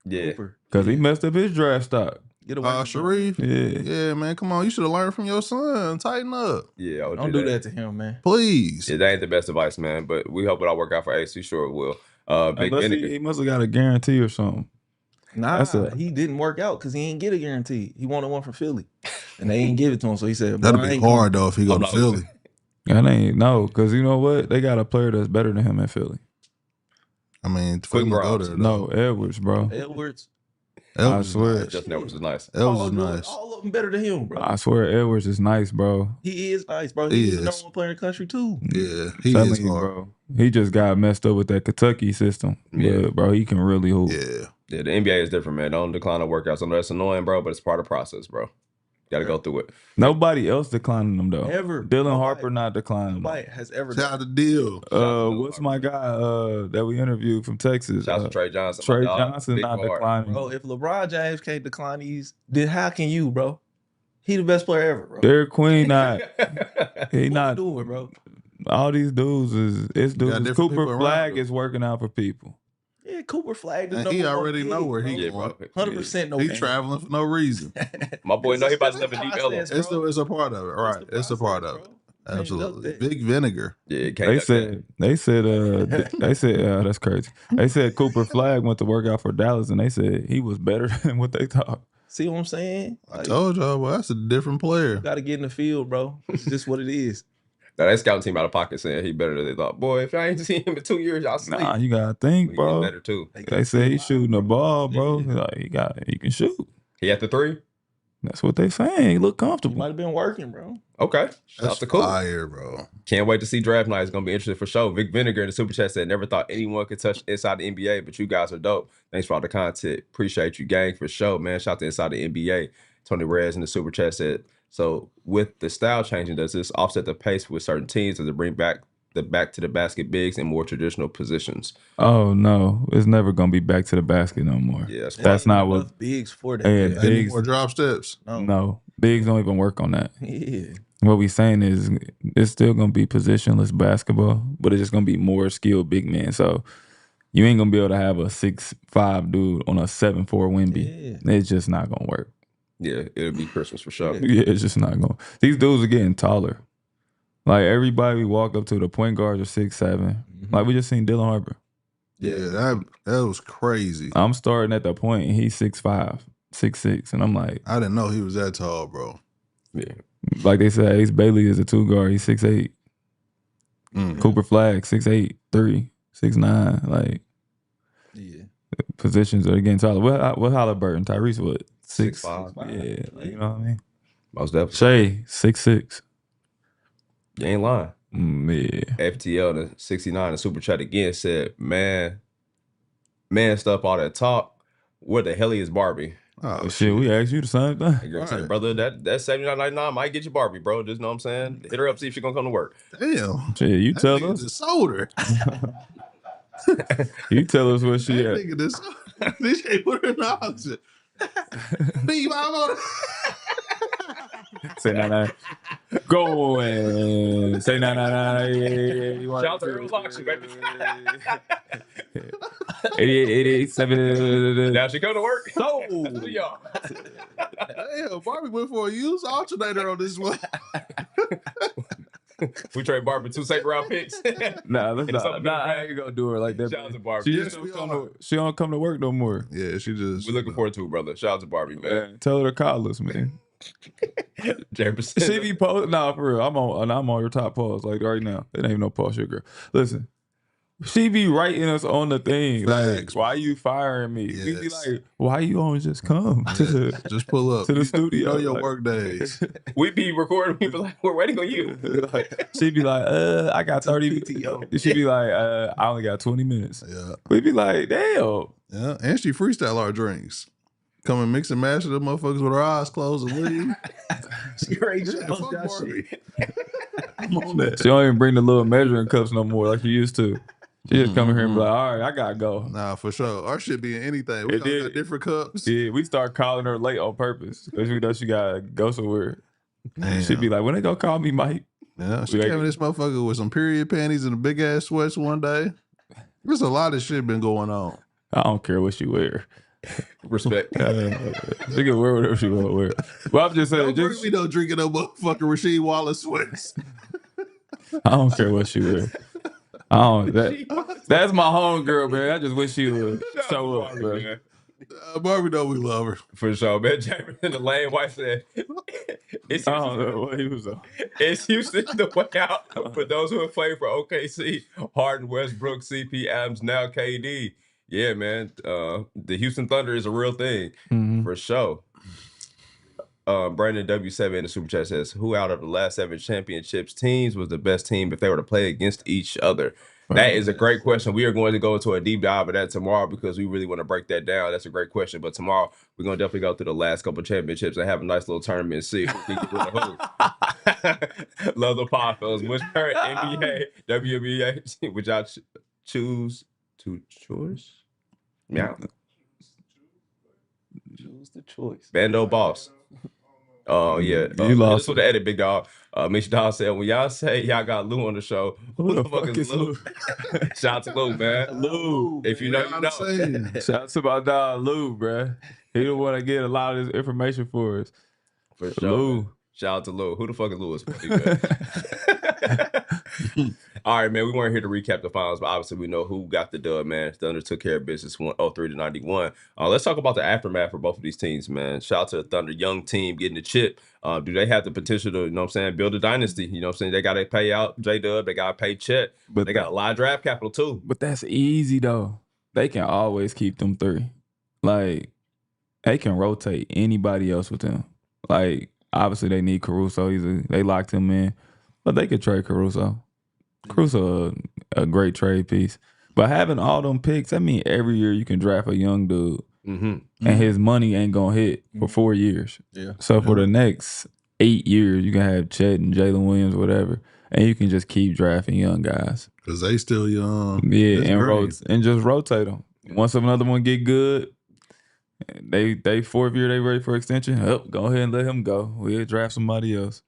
Yeah. Cooper. because he messed up his draft stock. Get away from him. Sharif. Yeah. Yeah, man. Come on. You should have learned from your son. Tighten up. Yeah, I would Don't do that to him, man. Please. Yeah, that ain't the best advice, man. But we hope it all work out for Ace. We sure it will. Big Unless Vinegar. he must have got a guarantee or something. Nah, That's he didn't work out because he ain't get a guarantee. He wanted one from Philly, and they ain't give it to him. So he said, That'd "Bro, I be ain't hard though if he go I'm to not Philly. listening. That ain't no, because you know what? They got a player that's better than him in Philly. I mean, Quick Philly go Grimes. there. No, Edwards, bro. Edwards. Elvis I is swear. nice. Justin Edwards is nice. Elvis is nice. All of them better than him, bro. I swear Edwards is nice, bro. He is nice, bro. He He's the is. number 1 player in the country too. Yeah, he Telling is you, hard. bro. He just got messed up with that Kentucky system. Yeah. Yeah, bro, he can really hoop. Yeah. Yeah, the NBA is different, man. Don't decline the workouts. I know that's annoying, bro, but it's part of the process, bro. Got to go through it. Nobody else declining them though. Ever. Dylan Nobody- Harper not declining them. Nobody has ever Shout out to Deal. What's my guy that we interviewed from Texas? Shout out to Trey Johnson. Trey my dog. Johnson Big not heart. declining. Bro, if LeBron James can't decline these, then how can you, bro? He the best player ever, bro. Derek Queen not. He What not. you doing, bro? All these dudes is different dudes. people Cooper around Flag him. is working out for people. Yeah, Cooper flagged the And number he 1 already pick, know where he bro. Yeah, bro. 100% no He game. traveling for no reason. My boy, know he about to It's have a deep the elbow. process, bro. It's a part of it, right? It's a part of it. Can't Absolutely. duck that. Big Vinegar. Yeah, can't They duck that. said that's crazy. They said Cooper Flag went to work out for Dallas, and they said he was better than what they thought. See what I'm saying? I Like, told y'all, well, that's a different player. you got to get in the field, bro. It's just what it is. Now, that scouting team out of pocket saying he better than they thought. Boy, if I ain't seen him in 2 years, y'all sleep. Nah, you gotta think, He bro. get better too. They say he's shooting the ball, bro. Like he can shoot. He at the 3? That's what they saying. He look You comfortable. might have been working, bro. Okay. Shout out That's to Cool. fire, bro. Can't wait to see draft night. It's going to be interesting for sure. Vic Vinegar in the Super Chat said, never thought anyone could touch inside the NBA, but you guys are dope. Thanks for all the content. Appreciate you, gang, for sure, man. Shout out to Inside the NBA. Tony Reyes in the Super Chat said, so with the style changing, does this offset the pace with certain teams? Does it bring back the back-to-the-basket bigs in more traditional positions? Oh no, it's never gonna be back to the basket no more. Yeah, That's not what. Enough bigs for that. Yeah, man. Any bigs. more drop steps? No, bigs don't even work on that. Yeah. What we saying is it's still gonna be positionless basketball, but it's just gonna be more skilled big men. So you ain't gonna be able to have a 6'5" dude on a 7'4" Wemby. Yeah. It's just not gonna work. Yeah, it'll be Christmas for sure. Yeah, it's just not going. These dudes are getting taller. Like everybody we walk up to, the point guards are 6'7". Like we just seen Dylan Harper. Yeah, that was crazy. I'm starting at the point and he's 6'5", 6'6", and I'm like, I didn't know he was that tall, bro. Yeah. like they said, Ace Bailey is a 2 guard. He's 6'8". Mm. Cooper Flag 6'8", 3, 6'9". Like Yeah. positions are getting taller. What Haliburton? Tyrese what? 6'5". Yeah, you know what I mean. Most definitely. Shay 6'6". You ain't lying. Yeah. FTL the 69 the super chat again said, man stuff all that talk. Where the hell is Barbie? Oh shit, we asked you the same thing. Hey, girl, say, brother, that $79.99 might get you Barbie, bro. Just know what I'm saying. Hit her up, see if she gonna come to work. Damn. Shit, you That tell nigga us. just sold her. You tell us where she That at. nigga just DJ put her in the auction. Beep, I'm on. Say nah. Go and say nah. Shout out to Rhodes auction, baby. 88, Now she come to work. So y'all. Damn, Barbie went for a used alternator on this one. We trade Barbie 2 second-round picks. Nah, I ain't gonna do her like that. Shout out to Barbie. She don't come to work no more. Yeah, she just. We're looking forward to it, brother. Shout out to Barbie, man. Tell her to call us, man. She be post. Nah, for real. I'm on your top pause like right now. It ain't no pause, your girl. Listen. She be writing us on the thing. Facts, like, why you firing me? Yes. We be like, why you don't just come to just pull up to the studio? Know your like, work days. We be recording. We be like, we're waiting on you. She be like, I got 30 PTO. She be like, I only got 20 minutes. Yeah. We be like, damn. Yeah. And she freestyle our drinks. Come and mix and match the motherfuckers with her eyes closed and leave. Fuck Barbie. I'm on that. She don't even bring the little measuring cups no more like she used to. She just come in here and be like, all right, I gotta go. Nah, for sure. Our shit be in anything. We all got different cups. Yeah, we start calling her late on purpose because we know she gotta go somewhere. Damn. She be like, when they gonna call me, Mike? Yeah, she came in this motherfucker with some period panties and a big ass sweats one day. There's a lot of shit been going on. I don't care what she wear. Respect. She can wear whatever she want to wear. But I'm just saying, Don't me no drinking no motherfucking Rasheed Wallace sweats. I don't care what she wear. I don't. That's my homegirl, man. I just wish she would show up, man. Barbie know we love her. For sure, man. Jamie in the lane, wife said, I don't know what he was on. It's Houston the way out for those who have played for OKC, Harden, Westbrook, CP, Adams, now KD. Yeah, man. The Houston Thunder is a real thing, for sure. Brandon W7 in the Super Chat says, who out of the last 7 championships teams was the best team if they were to play against each other? That is a great question. We are going to go into a deep dive of that tomorrow because we really want to break that down. That's a great question. But tomorrow, we're going to definitely go through the last couple of championships and have a nice little tournament and see who can get who. Love the pod, fellas. Which current NBA, WNBA would y'all choose to choice? Yeah. Choose the choice. Bando Boss. Oh, yeah. You lost. This was the edit, big dog. Mitch Dog said, when y'all say y'all got Lou on the show, who the fuck is Lou? Shout out to Lou, man. Lou. If you know, you know. Shout out to my dog, Lou, bruh. He the one to get a lot of this information for us. For sure. Lou. Man. Shout out to Lou. Who the fuck is Lewis? All right, man. We weren't here to recap the finals, but obviously we know who got the dub, man. Thunder took care of business 103-91. Let's talk about the aftermath for both of these teams, man. Shout out to the Thunder, young team getting the chip. Do they have the potential to, you know what I'm saying, build a dynasty? You know what I'm saying? They got to pay out J-Dub. They got to pay Chet. But they got a lot of draft capital, too. But that's easy, though. They can always keep them 3. Like, they can rotate anybody else with them. Like, obviously, they need Caruso. They locked him in. But they could trade Caruso. Caruso a great trade piece. But having all them picks, that means every year you can draft a young dude. And his money ain't going to hit for 4 years. Yeah. So for the next 8 years, you can have Chet and Jalen Williams, whatever. And you can just keep drafting young guys. Because they still young. Yeah, and just rotate them. Once another one get good, they 4th year, they ready for extension. Go ahead and let him go. We'll draft somebody else.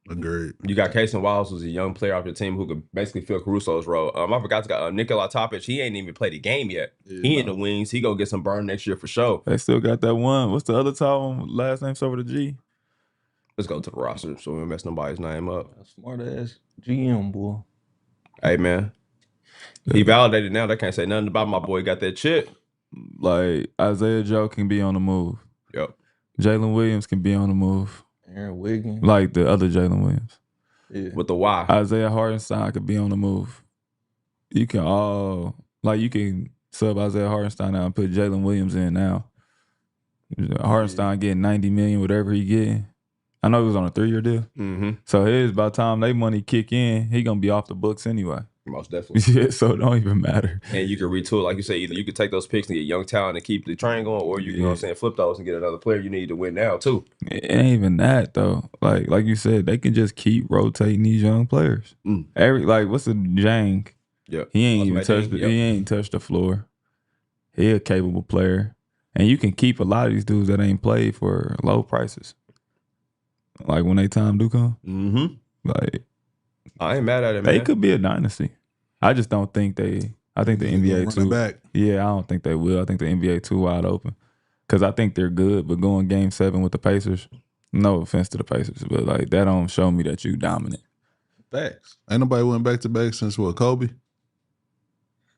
Agreed. You got Kason Wallace, who's a young player off your team who could basically fill Caruso's role. I forgot to got Nikola Topic. He ain't even played a game yet. Yeah, he in the wings. He gonna get some burn next year for sure. They still got that one. What's the other tall one? Last name over the G. Let's go to the roster so we don't mess nobody's name up. Smart ass GM, boy. Hey, man. He validated now. They can't say nothing about my boy. Got that chip. Like, Isaiah Joe can be on the move. Yep. Jalen Williams can be on the move. Aaron Wiggins. Like the other Jalen Williams. Yeah. With the Y. Isaiah Hartenstein could be on the move. You can all, like, you can sub Isaiah Hartenstein now and put Jalen Williams in now. Hartenstein getting $90 million, whatever he getting. I know he was on a 3-year deal. Mm-hmm. So his, by the time they money kick in, he gonna be off the books anyway. Most definitely. Yeah, so it don't even matter. And you can retool, like you say, either you could take those picks and get young talent and keep the train going, or you can, you know what I'm saying, flip those and get another player you need to win now too. It ain't even that though. Like you said, they can just keep rotating these young players. What's the Jang? Yeah. He ain't even touched he ain't touched the floor. He a capable player. And you can keep a lot of these dudes that ain't played for low prices. Like when they time do come. Mm-hmm. Like I ain't mad at it, man. They could be a dynasty. I just don't think I think the NBA too. Back. Yeah, I don't think they will. I think the NBA too wide open. Because I think they're good, but going game 7 with the Pacers, no offense to the Pacers, but like that don't show me that you dominant. Facts. Ain't nobody went back to back since what, Kobe?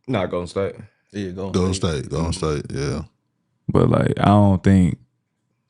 Not Golden State. Yeah, Golden State, yeah. But like I don't think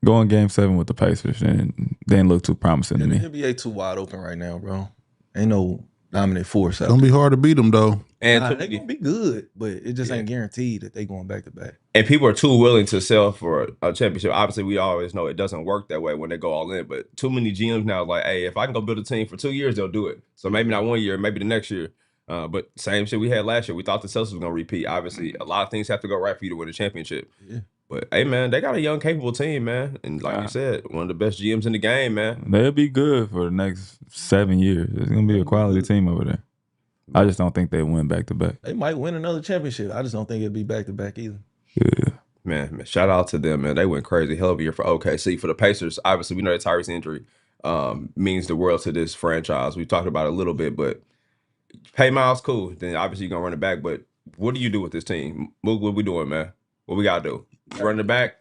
going game 7 with the Pacers and didn't look too promising to me. The NBA too wide open right now, bro. Ain't no dominant force out It's gonna be hard to beat them though. And they gonna be good, but it just ain't guaranteed that they going back to back. And people are too willing to sell for a championship. Obviously, we always know it doesn't work that way when they go all in. But too many GMs now, like, hey, if I can go build a team for 2 years, they'll do it. So maybe not 1 year, maybe the next year. But same shit we had last year. We thought the Celtics was gonna repeat. Obviously, a lot of things have to go right for you to win a championship. Yeah. But hey, man, they got a young, capable team, man. And like you said, one of the best GMs in the game, man. They'll be good for the next 7 years. It's gonna be a quality team over there. I just don't think they win back to back. They might win another championship. I just don't think it'll be back to back either. Yeah. Man, shout out to them, man. They went crazy. Hell of a year for OKC. For the Pacers, obviously, we know that Tyrese injury means the world to this franchise. We talked about it a little bit, but pay Miles, cool. Then obviously you're going to run it back. But what do you do with this team? Mook, what we doing, man? What we got to do? Run it back?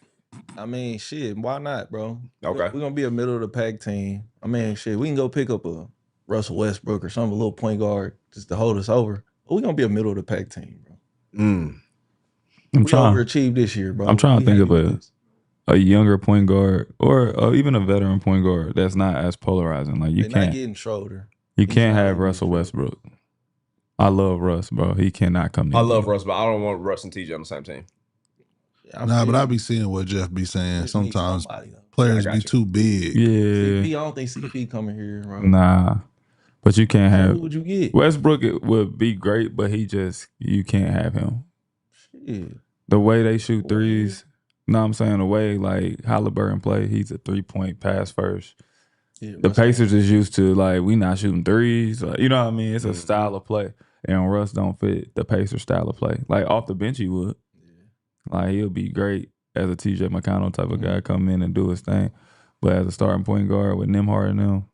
I mean, shit, why not, bro? Okay. We're going to be a middle of the pack team. I mean, shit, we can go pick up a Russell Westbrook or something, a little point guard just to hold us over. But we're going to be a middle of the pack team, bro. We overachieved this year, bro. I'm trying to think of a younger point guard or even a veteran point guard that's not as polarizing. Like They're not getting Schroeder. You can't have Russell Westbrook. I love Russ, bro. He cannot come. I love Russ, but I don't want Russ and TJ on the same team. Nah, but I be seeing what Jeff be saying. Sometimes players be too big. Yeah. CP, I don't think CP coming here, bro. Nah. But you can't have. Who would you get? Westbrook would be great, but you can't have him. Shit. The way they shoot threes, know what I'm saying? The way like Haliburton play, he's a 3-point pass first. Yeah, the Pacers is used to like we not shooting threes. Like, you know what I mean? It's a style of play. And Russ don't fit the Pacers style of play. Like off the bench he would. Yeah. Like he'll be great as a TJ McConnell type of guy, come in and do his thing. But as a starting point guard with Nembhard and them.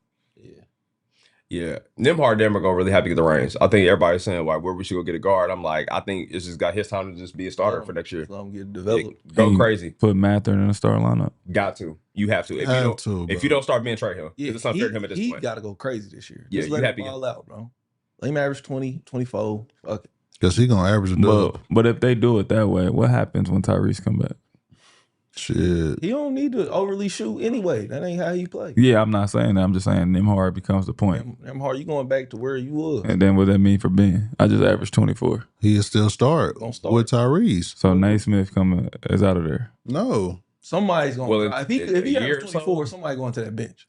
Yeah. Nembhard and them are going to really have to get the reins. I think everybody's saying, like, where we should go get a guard. I'm like, I think it's just got his time to just be a starter for next year. Let him get developed. Go crazy. Put Mathurin in the starting lineup. Got to. You have to. If you don't start being Trey Hill, it's unfair to him at this point. He got to go crazy this year. Yeah, just let him ball out, bro. Let him average 20, 24. Fuck it. Because he going to average a dub. But if they do it that way, what happens when Tyrese come back? Shit. He don't need to overly shoot anyway. That ain't how he play. Yeah, I'm not saying that. I'm just saying Nembhard becomes the point. Nembhard, you going back to where you was. And then what that mean for Ben? I just averaged 24. He'll still start with Tyrese. So Naismith is out of there. No. Somebody's going to. If he averages 24, somebody going to that bench.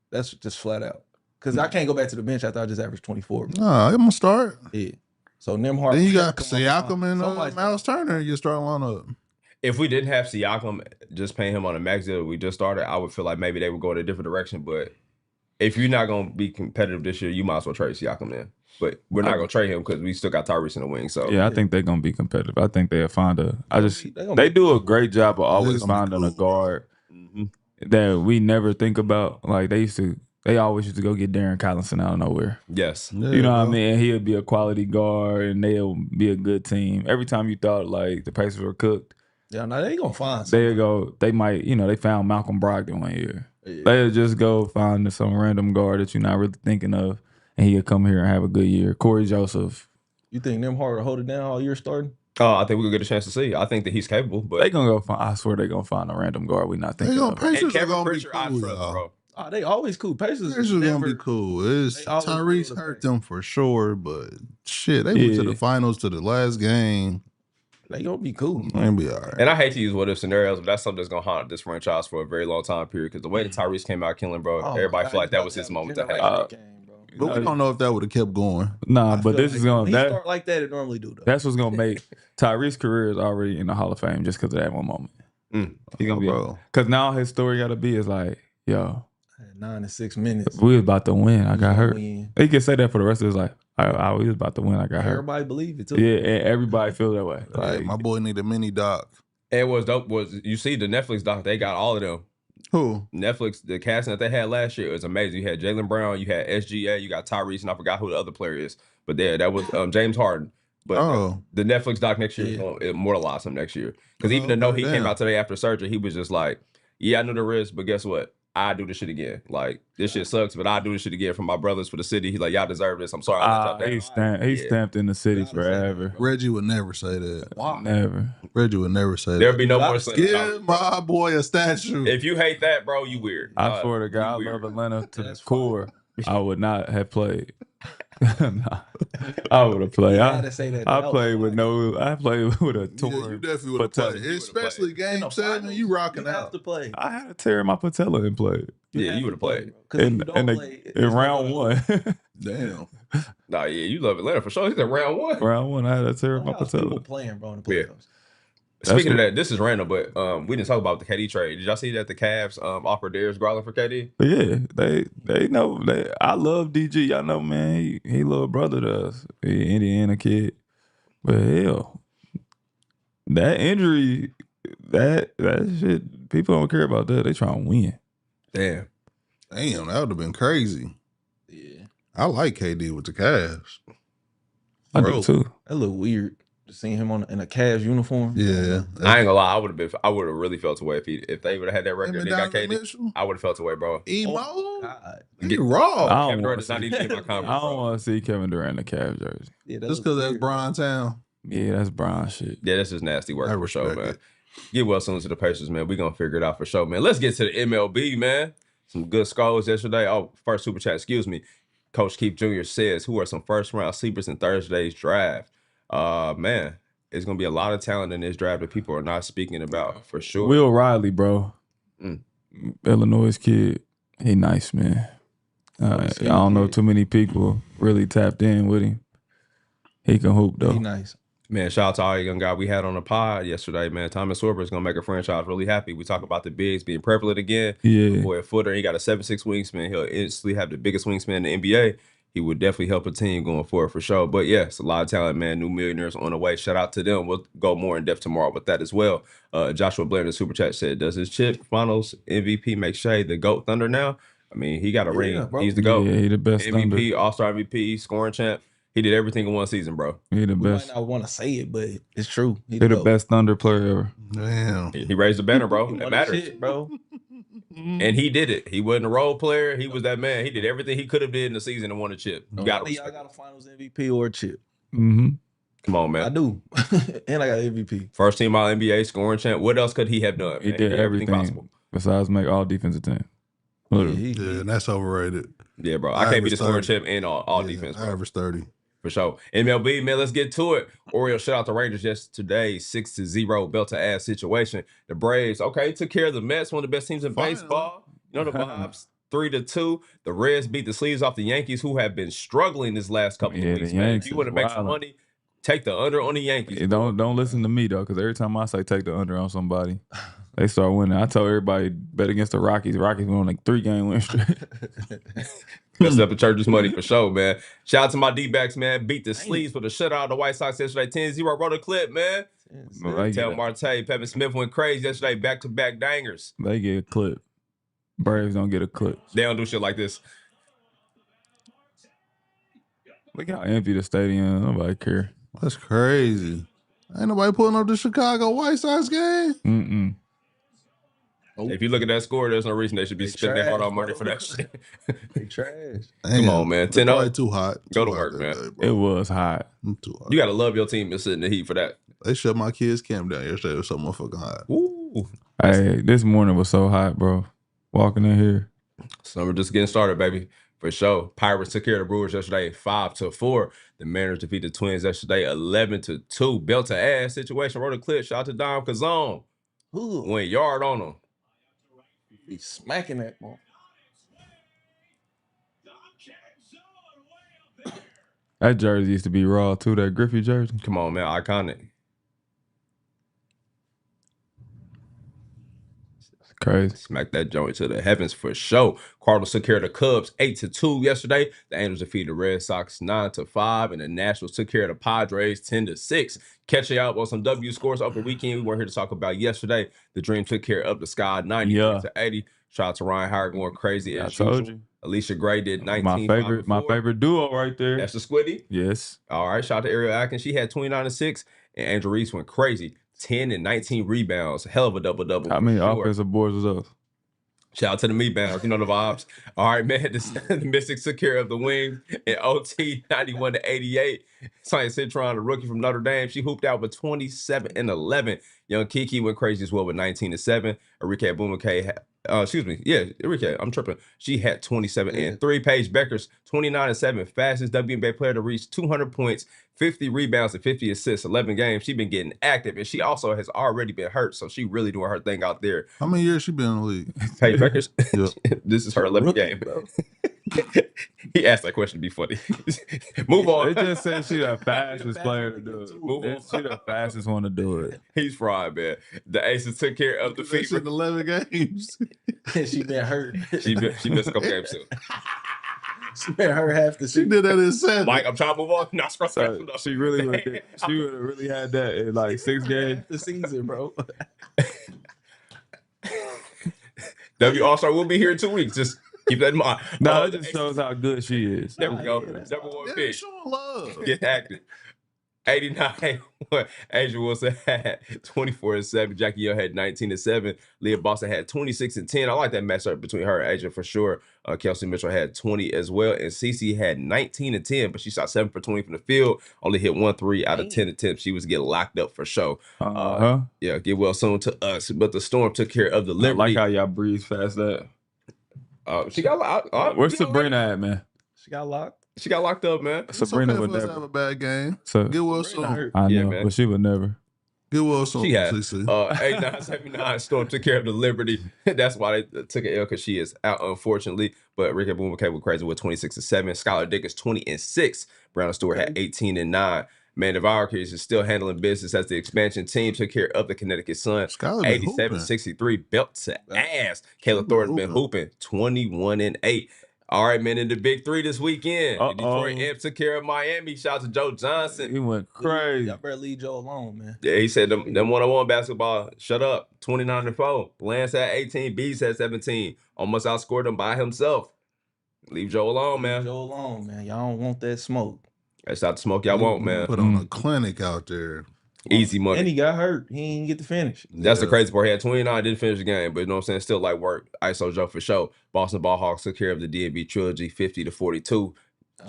That's just flat out. Because I can't go back to the bench after I just averaged 24. Bro. Nah, I'm going to start. Yeah. So Nembhard. Then you got Siakam and Miles Turner in your starting lineup. If we didn't have Siakam, just paying him on a max deal we just started, I would feel like maybe they would go in a different direction. But if you're not going to be competitive this year, you might as well trade Siakam in. But we're not going to trade him because we still got Tyrese in the wing. So yeah, I think they're going to be competitive. I think they'll find they do a great job of always finding a guard that we never think about. Like they always used to go get Darren Collison out of nowhere. Yes. Yeah, you know what I mean? And he'll be a quality guard and they'll be a good team. Every time you thought like the Pacers were cooked, yeah, now they gonna find something. They might, they found Malcolm Brogdon one year. Yeah. They'll just go find some random guard that you're not really thinking of, and he'll come here and have a good year. Corey Joseph. You think Nembhard will hold it down all year starting? I think we'll get a chance to see. I think that he's capable, but they gonna go find. I swear they're gonna find a random guard we not thinking of. Pacers are gonna be cool, bro. They always cool. Pacers are gonna be cool. Tyrese hurt them for sure, but shit, they went to the finals to the last game. They gonna be cool. They be all right. And I hate to use what if scenarios, but that's something that's gonna haunt this franchise for a very long time period. Because the way that Tyrese came out killing, bro, everybody feel like that was his moment to have. But we don't know if that would have kept going. Nah, but this is gonna start like that. It normally do though. That's what's gonna make Tyrese's career is already in the Hall of Fame just because of that one moment. He's gonna be because now his story got to be is like, yo, 9 to 6 minutes. We was about to win. I got hurt. He can say that for the rest of his life. We was about to win. I got hurt. Everybody believe it too. Yeah, and everybody feel that way. Like my boy need a mini doc. And what's dope was you see the Netflix doc. They got all of them. Who? Netflix, the casting that they had last year was amazing. You had Jaylen Brown, you had SGA, you got Tyrese, and I forgot who the other player is. But there, that was James Harden. But the Netflix doc next year is going to immortalize him next year. Because even though he came out today after surgery, he was just like, yeah, I knew the risk, but guess what? I do this shit again. Like, this shit sucks, but I do this shit again for my brothers, for the city. He's like, y'all deserve this. I'm sorry. He's stamped in the city forever. Reggie would never say that. Wow. Never. Reggie would never say that. There'll be no more. Give my boy a statue. If you hate that, bro, you weird. I swear to God, I love Atlanta to the core. I would not have played. Nah, I would have played. I played with a tour. Yeah, you definitely would have played. Especially game 7, you rocking out. To play. I had to tear my patella and played. Yeah, you would have played. In round 1. Damn. Nah, yeah, you love Atlanta for sure. He's in round 1. Round 1, I had to tear my patella. People playing, bro, in the playoffs. Speaking of that, this is random, but we didn't talk about the KD trade. Did y'all see that the Cavs offered Darius Garland for KD? Yeah, they know. I love DG. Y'all know, man. He little brother to us. He Indiana kid. But hell, that injury, that shit, people don't care about that. They trying to win. Damn, that would have been crazy. Yeah. I like KD with the Cavs. I do too. That look weird. Seeing him in a Cavs uniform. Yeah. I ain't gonna lie, I would have really felt away if they would have had that record and they got KD. I would have felt away, bro. Emo? Get raw. Kevin Durant does not need to be my comment. I don't want to see Kevin Durant in the Cavs jersey. Yeah, just because that's Bron Town. Yeah, that's Bron shit. Yeah, that's just nasty work for sure, man. Get well soon to the Pacers, man. We gonna figure it out for sure, man. Let's get to the MLB, man. Some good scores yesterday. Oh, first super chat, excuse me. Coach Keith Jr. says, who are some first round sleepers in Thursday's draft? Man, it's gonna be a lot of talent in this draft that people are not speaking about for sure. Will Riley, bro, Illinois kid, he nice, man. I don't know too many people really tapped in with him. He can hoop though. He nice. Man, shout out to all young guy we had on the pod yesterday, man. Thomas Sorber is gonna make a franchise really happy. We talk about the bigs being prevalent again. Yeah, boy, a footer. He got a 7'6" wingspan. He'll instantly have the biggest wingspan in the NBA. He would definitely help a team going forward for sure. But yeah, it's a lot of talent, man. New millionaires on the way. Shout out to them. We'll go more in depth tomorrow with that as well. Joshua Blair in the super chat said, "Does his chip finals MVP make Shea the GOAT Thunder now?" I mean, he got a ring. Bro. He's the GOAT. Yeah, he the best MVP, All-Star MVP, scoring champ. He did everything in one season, bro. He the best. I want to say it, but it's true. He the best Thunder player ever. Damn. He raised the banner, bro. It matters, shit, bro. And he did it. He wasn't a role player. He was that man. He did everything he could have did in the season and won a chip. Y'all got a Finals MVP or a chip. Mm-hmm. Come on, man. I do. And I got MVP. First team All NBA, scoring champ. What else could he have done? He did everything possible besides make all defensive team. Yeah, and that's overrated. Yeah, bro. I can't be the scoring champ and all defense. I average 30. For sure. MLB, man, let's get to it. Orioles shut out the Rangers yesterday, 6-0 belt to ass situation. The Braves, okay, took care of the Mets, one of the best teams in baseball. You know the vibes. 3-2. The Reds beat the sleeves off the Yankees, who have been struggling this last couple of weeks, man. If you want to make some money, take the under on the Yankees. Don't listen to me, though, because every time I say take the under on somebody, they start winning. I told everybody bet against the Rockies. The Rockies won like 3-game win streak. Messed up the church's money for sure, man. Shout out to my D-backs, man. Beat the sleeves with a shutout of the White Sox yesterday. 10-0. Wrote a clip, man. Tell Marte, Pepin Smith went crazy yesterday. Back-to-back dangers. They get a clip. Braves don't get a clip. They don't do shit like this. Look how empty the stadium. Nobody care. That's crazy. Ain't nobody pulling up the Chicago White Sox game. Mm-mm. If you look at that score, there's no reason they should be spending their hard-earned money for that shit. They trash. Come on, man. 10-0. Probably too hot. Go to work, man. It was hot. Too hot. You got to love your team and sit in the heat for that. They shut my kids' camp down yesterday. It was so motherfucking hot. Ooh. Hey, this morning was so hot, bro. Walking in here. Summer just getting started, baby. For sure. Pirates took care of the Brewers yesterday 5-4. The Mariners defeated the Twins yesterday 11-2. Belt to ass situation. Wrote a clip. Shout out to Dom Kazone. Went yard on him. He's smacking that ball. That jersey used to be raw too. That Griffey jersey. Come on, man. Iconic. Crazy. Smack that joint to the heavens for sure. Cardinals took care of the Cubs 8-2 yesterday. The Angels defeated the Red Sox 9-5, and the Nationals took care of the Padres 10-6. Catching up on some W scores over the weekend we weren't here to talk about yesterday. The Dream took care of the Sky 93-80. Shout out to Ryan Howard going crazy as usual. Alicia Gray did 19. My favorite duo right there. That's the Squiddy. Yes. All right. Shout out to Ariel Atkins. She had 29-6, and Angel Reese went crazy. 10 and 19 rebounds. Hell of a double-double. How many offensive boards was those? Shout out to the meat bounds. You know the vibes. All right, man. The Mystics took care of the Wings in OT 91-88. Science Citron, the rookie from Notre Dame, she hooped out with 27 and 11. Young Kiki went crazy as well with 19-7. Enrique Bumake Enrique, I'm tripping. She had 27 and 3. Paige Bueckers, 29-7. Fastest WNBA player to reach 200 points, 50 rebounds, and 50 assists, 11 games. She's been getting active, and she also has already been hurt, so she really doing her thing out there. How many years she been in the league? Paige Bueckers? Yep. This is her 11th game. He asked that question to be funny. Move on. It just said she the fastest player to do it. Move on. She the fastest one to do it. He's fried, man. The Aces took care of the Fever. 11 games. She been hurt. She missed a couple games too. She been hurt half the She season. did that in 7. Mike, I'm trying to move on. Not scroll So she really would have really had that in like 6 games. The season, bro. W All-Star will be here in 2 weeks. Just keep that in mind. No, it just shows how good she is. There we go. Number one pick. Showing love. Get active. 89. Asia Wilson had 24-7. Jackie Young had 19-7. Leah Boston had 26-10. I like that matchup between her and Asia for sure. Kelsey Mitchell had 20 as well. And Cece had 19-10, but she shot 7 for 20 from the field. Only hit 1 3 out of 10 attempts. She was getting locked up for sure. Yeah, get well soon to us. But the Storm took care of the Liberty. I like how y'all breeze past that. She got locked. Where's Sabrina at, man? She got locked. She got locked up, man. Sabrina okay would for us to never have a bad game. So Get well soon. I know, Yeah, man. but she would never. Get well soon. She had CC. 89-79. Storm took care of the Liberty. That's why they took an L, because she is out, unfortunately. But Ricky Bumake was crazy with 26-7. Skylar Dickens 20-6. Brandon Stewart had 18-9. Man, the Valkyries is still handling business as the expansion team took care of the Connecticut Sun. 87-63, belt to ass. Kayla Thornton been hooping 21-8. All right, man, in the big 3 this weekend. The Detroit Imps took care of Miami. Shout out to Joe Johnson. He went crazy. Y'all better leave Joe alone, man. Yeah, he said them one-on-one basketball, shut up, 29-4. Lance had 18, Bees had 17. Almost outscored him by himself. Leave Joe alone, man. Leave Joe alone, man. Y'all don't want that smoke. That's not the smoke y'all want, man. Put on a clinic out there. Easy money. And he got hurt. He didn't get to finish. That's the crazy part. He had 29, didn't finish the game, but you know what I'm saying? Still like work. ISO Joe for sure. Boston Ballhawks took care of the DNB trilogy 50-42.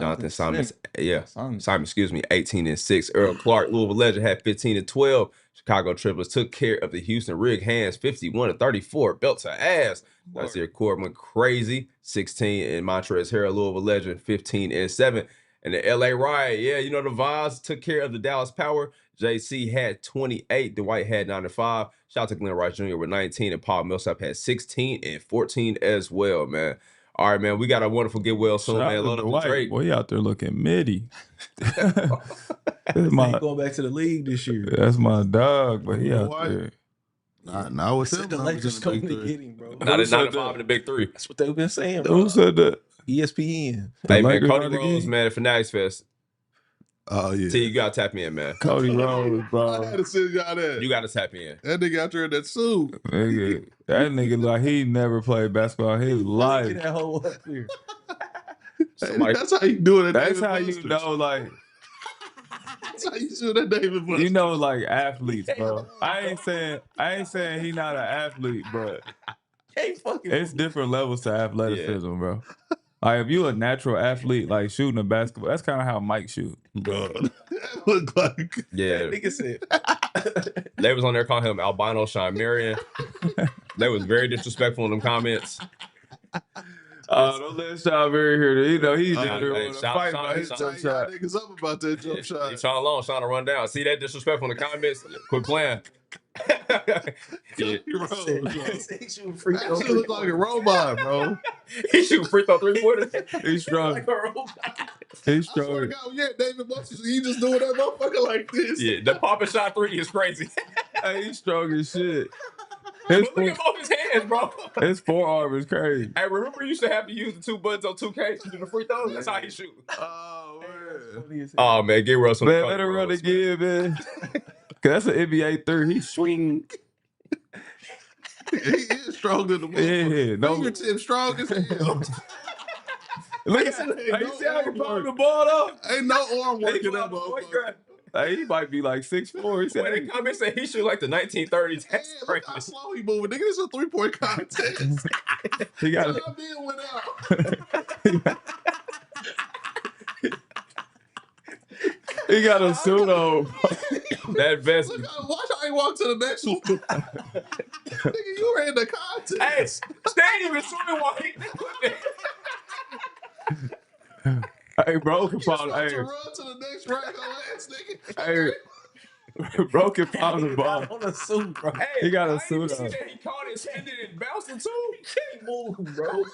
Jonathan Simons, Simon, 18-6. Earl Clark, Louisville legend, had 15-12. Chicago Triplets took care of the Houston Rig Hands 51-34. Belt to ass. Nasir Cord went crazy. 16. And Montrezl Harrell, Louisville legend, 15-7. And the LA Riot, you know the vibes, took care of the Dallas Power. JC had 28. Dwight had 9-5. Shout out to Glenn Rice Jr. with 19. And Paul Millsap had 16 and 14 as well, man. All right, man. We got a wonderful get well soon, man. Love the Drake. Boy, he out there looking middy. He's going back to the league this year. That's my dog, but he out there. Not with him. The Lakers coming to get him, bro. Not at 9-5 in the big 3. That's what they've been saying, bro. Who said that? ESPN. Hey, man, Cody Rhodes, man, at Fanatics Fest. Oh, yeah. T, you got to tap in, man. Cody Rhodes, bro. I had to send y'all that. You got to tap in. That nigga out there in that suit. That nigga like he never played basketball in his life. Get that whole up here. That's how you do it. That's how you know, like. That's how you do that, David Buster. You know, like athletes, bro. I ain't saying he not an athlete, but it's different levels to athleticism, bro. Like if you a natural athlete, like shooting a basketball, that's kind of how Mike shoot. Bro, that look like nigga said. They was on there calling him albino Sean Marion. They was very disrespectful in them comments. Don't let Strawberry hear that. You know, he just hey, want to shout- fight shout- about his shout- jump Y'all shot. niggas up about that jump shot. Leave Sean alone. Sean to run down. See that disrespectful in the comments? Quit playing. Yeah. Rhodes, bro. He shooting free That throw. shit look like a robot, bro. He shooting free throw 3-pointers. He's strong. Like a robot. He's I swear to strong. God, yeah, David Buster, he just doing that motherfucker like this. Yeah, the popping shot 3 is crazy. Hey, he's strong as shit. His, But look at both his hands, bro. his forearm is crazy. Hey, remember you used to have to use the 2 buttons on 2K to do the free throws? That's how he shoot. Oh, man. Oh, man, get Russell. Man, let him run again, man. Cause that's an NBA 3. He's swing. He is stronger than the motherfucker. Yeah, no. Fingertip strong as hell. Look at him. Hey, you see how he popped the ball up? Ain't no arm work He in that popped the point motherfucker. guard. Hey, he might be like 6'4". He said, When the comments say he shoot like the 1930s, Yeah, that's look how crazy. slow he moving. Nigga, this is a 3-point contest. he got John Ben went out. he got a suit on. That vest. Look how, watch how he walk to the next one. Nigga, you were in the Hey, contest. they ain't even swimming while he Hey, bro can You pound. supposed Hey, to run to the next rack on ass, nigga. hey, bro can pound the ball. On a suit, bro. Hey, He got a I didn't even suit see on. that. He caught it, spinning it, and bouncing too. He can't move, bro.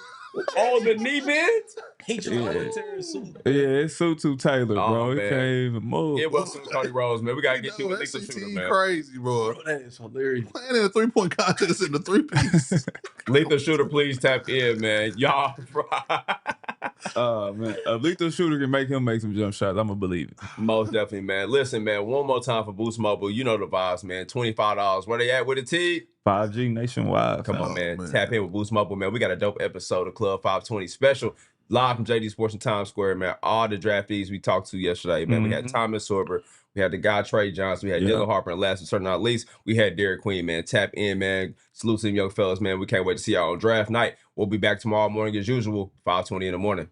All the knee bends. He trying Yeah. to tear his suit. Yeah, it's suit too tailored, Oh, bro. He man. can't even move. It was Cody Rhodes, man. We gotta get you know, with that Lethal CTE Shooter, man. crazy, bro. Bro, that is hilarious. Playing in a 3-point contest in the 3-piece. Lethal Shooter, please tap in, man. Y'all, Man, a lethal shooter can make him make some jump shots. I'm gonna believe it. most definitely, man. Listen, man. One more time for Boost Mobile. You know the vibes, man. $25. Where they at with the Teague? 5G nationwide. Come fam. on, man. man. Tap in with Boost Mobile, man. We got a dope episode of Club 520 special live from JD Sports in Times Square, man. All the draftees we talked to yesterday, man. We had Thomas Sorber. We had the guy Trey Johnson. We had Dylan Harper. And last but certainly not least, we had Derek Queen, man. Tap in, man. Salute to them young fellas, man. We can't wait to see y'all on draft night. We'll be back tomorrow morning as usual, 5:20 in the morning.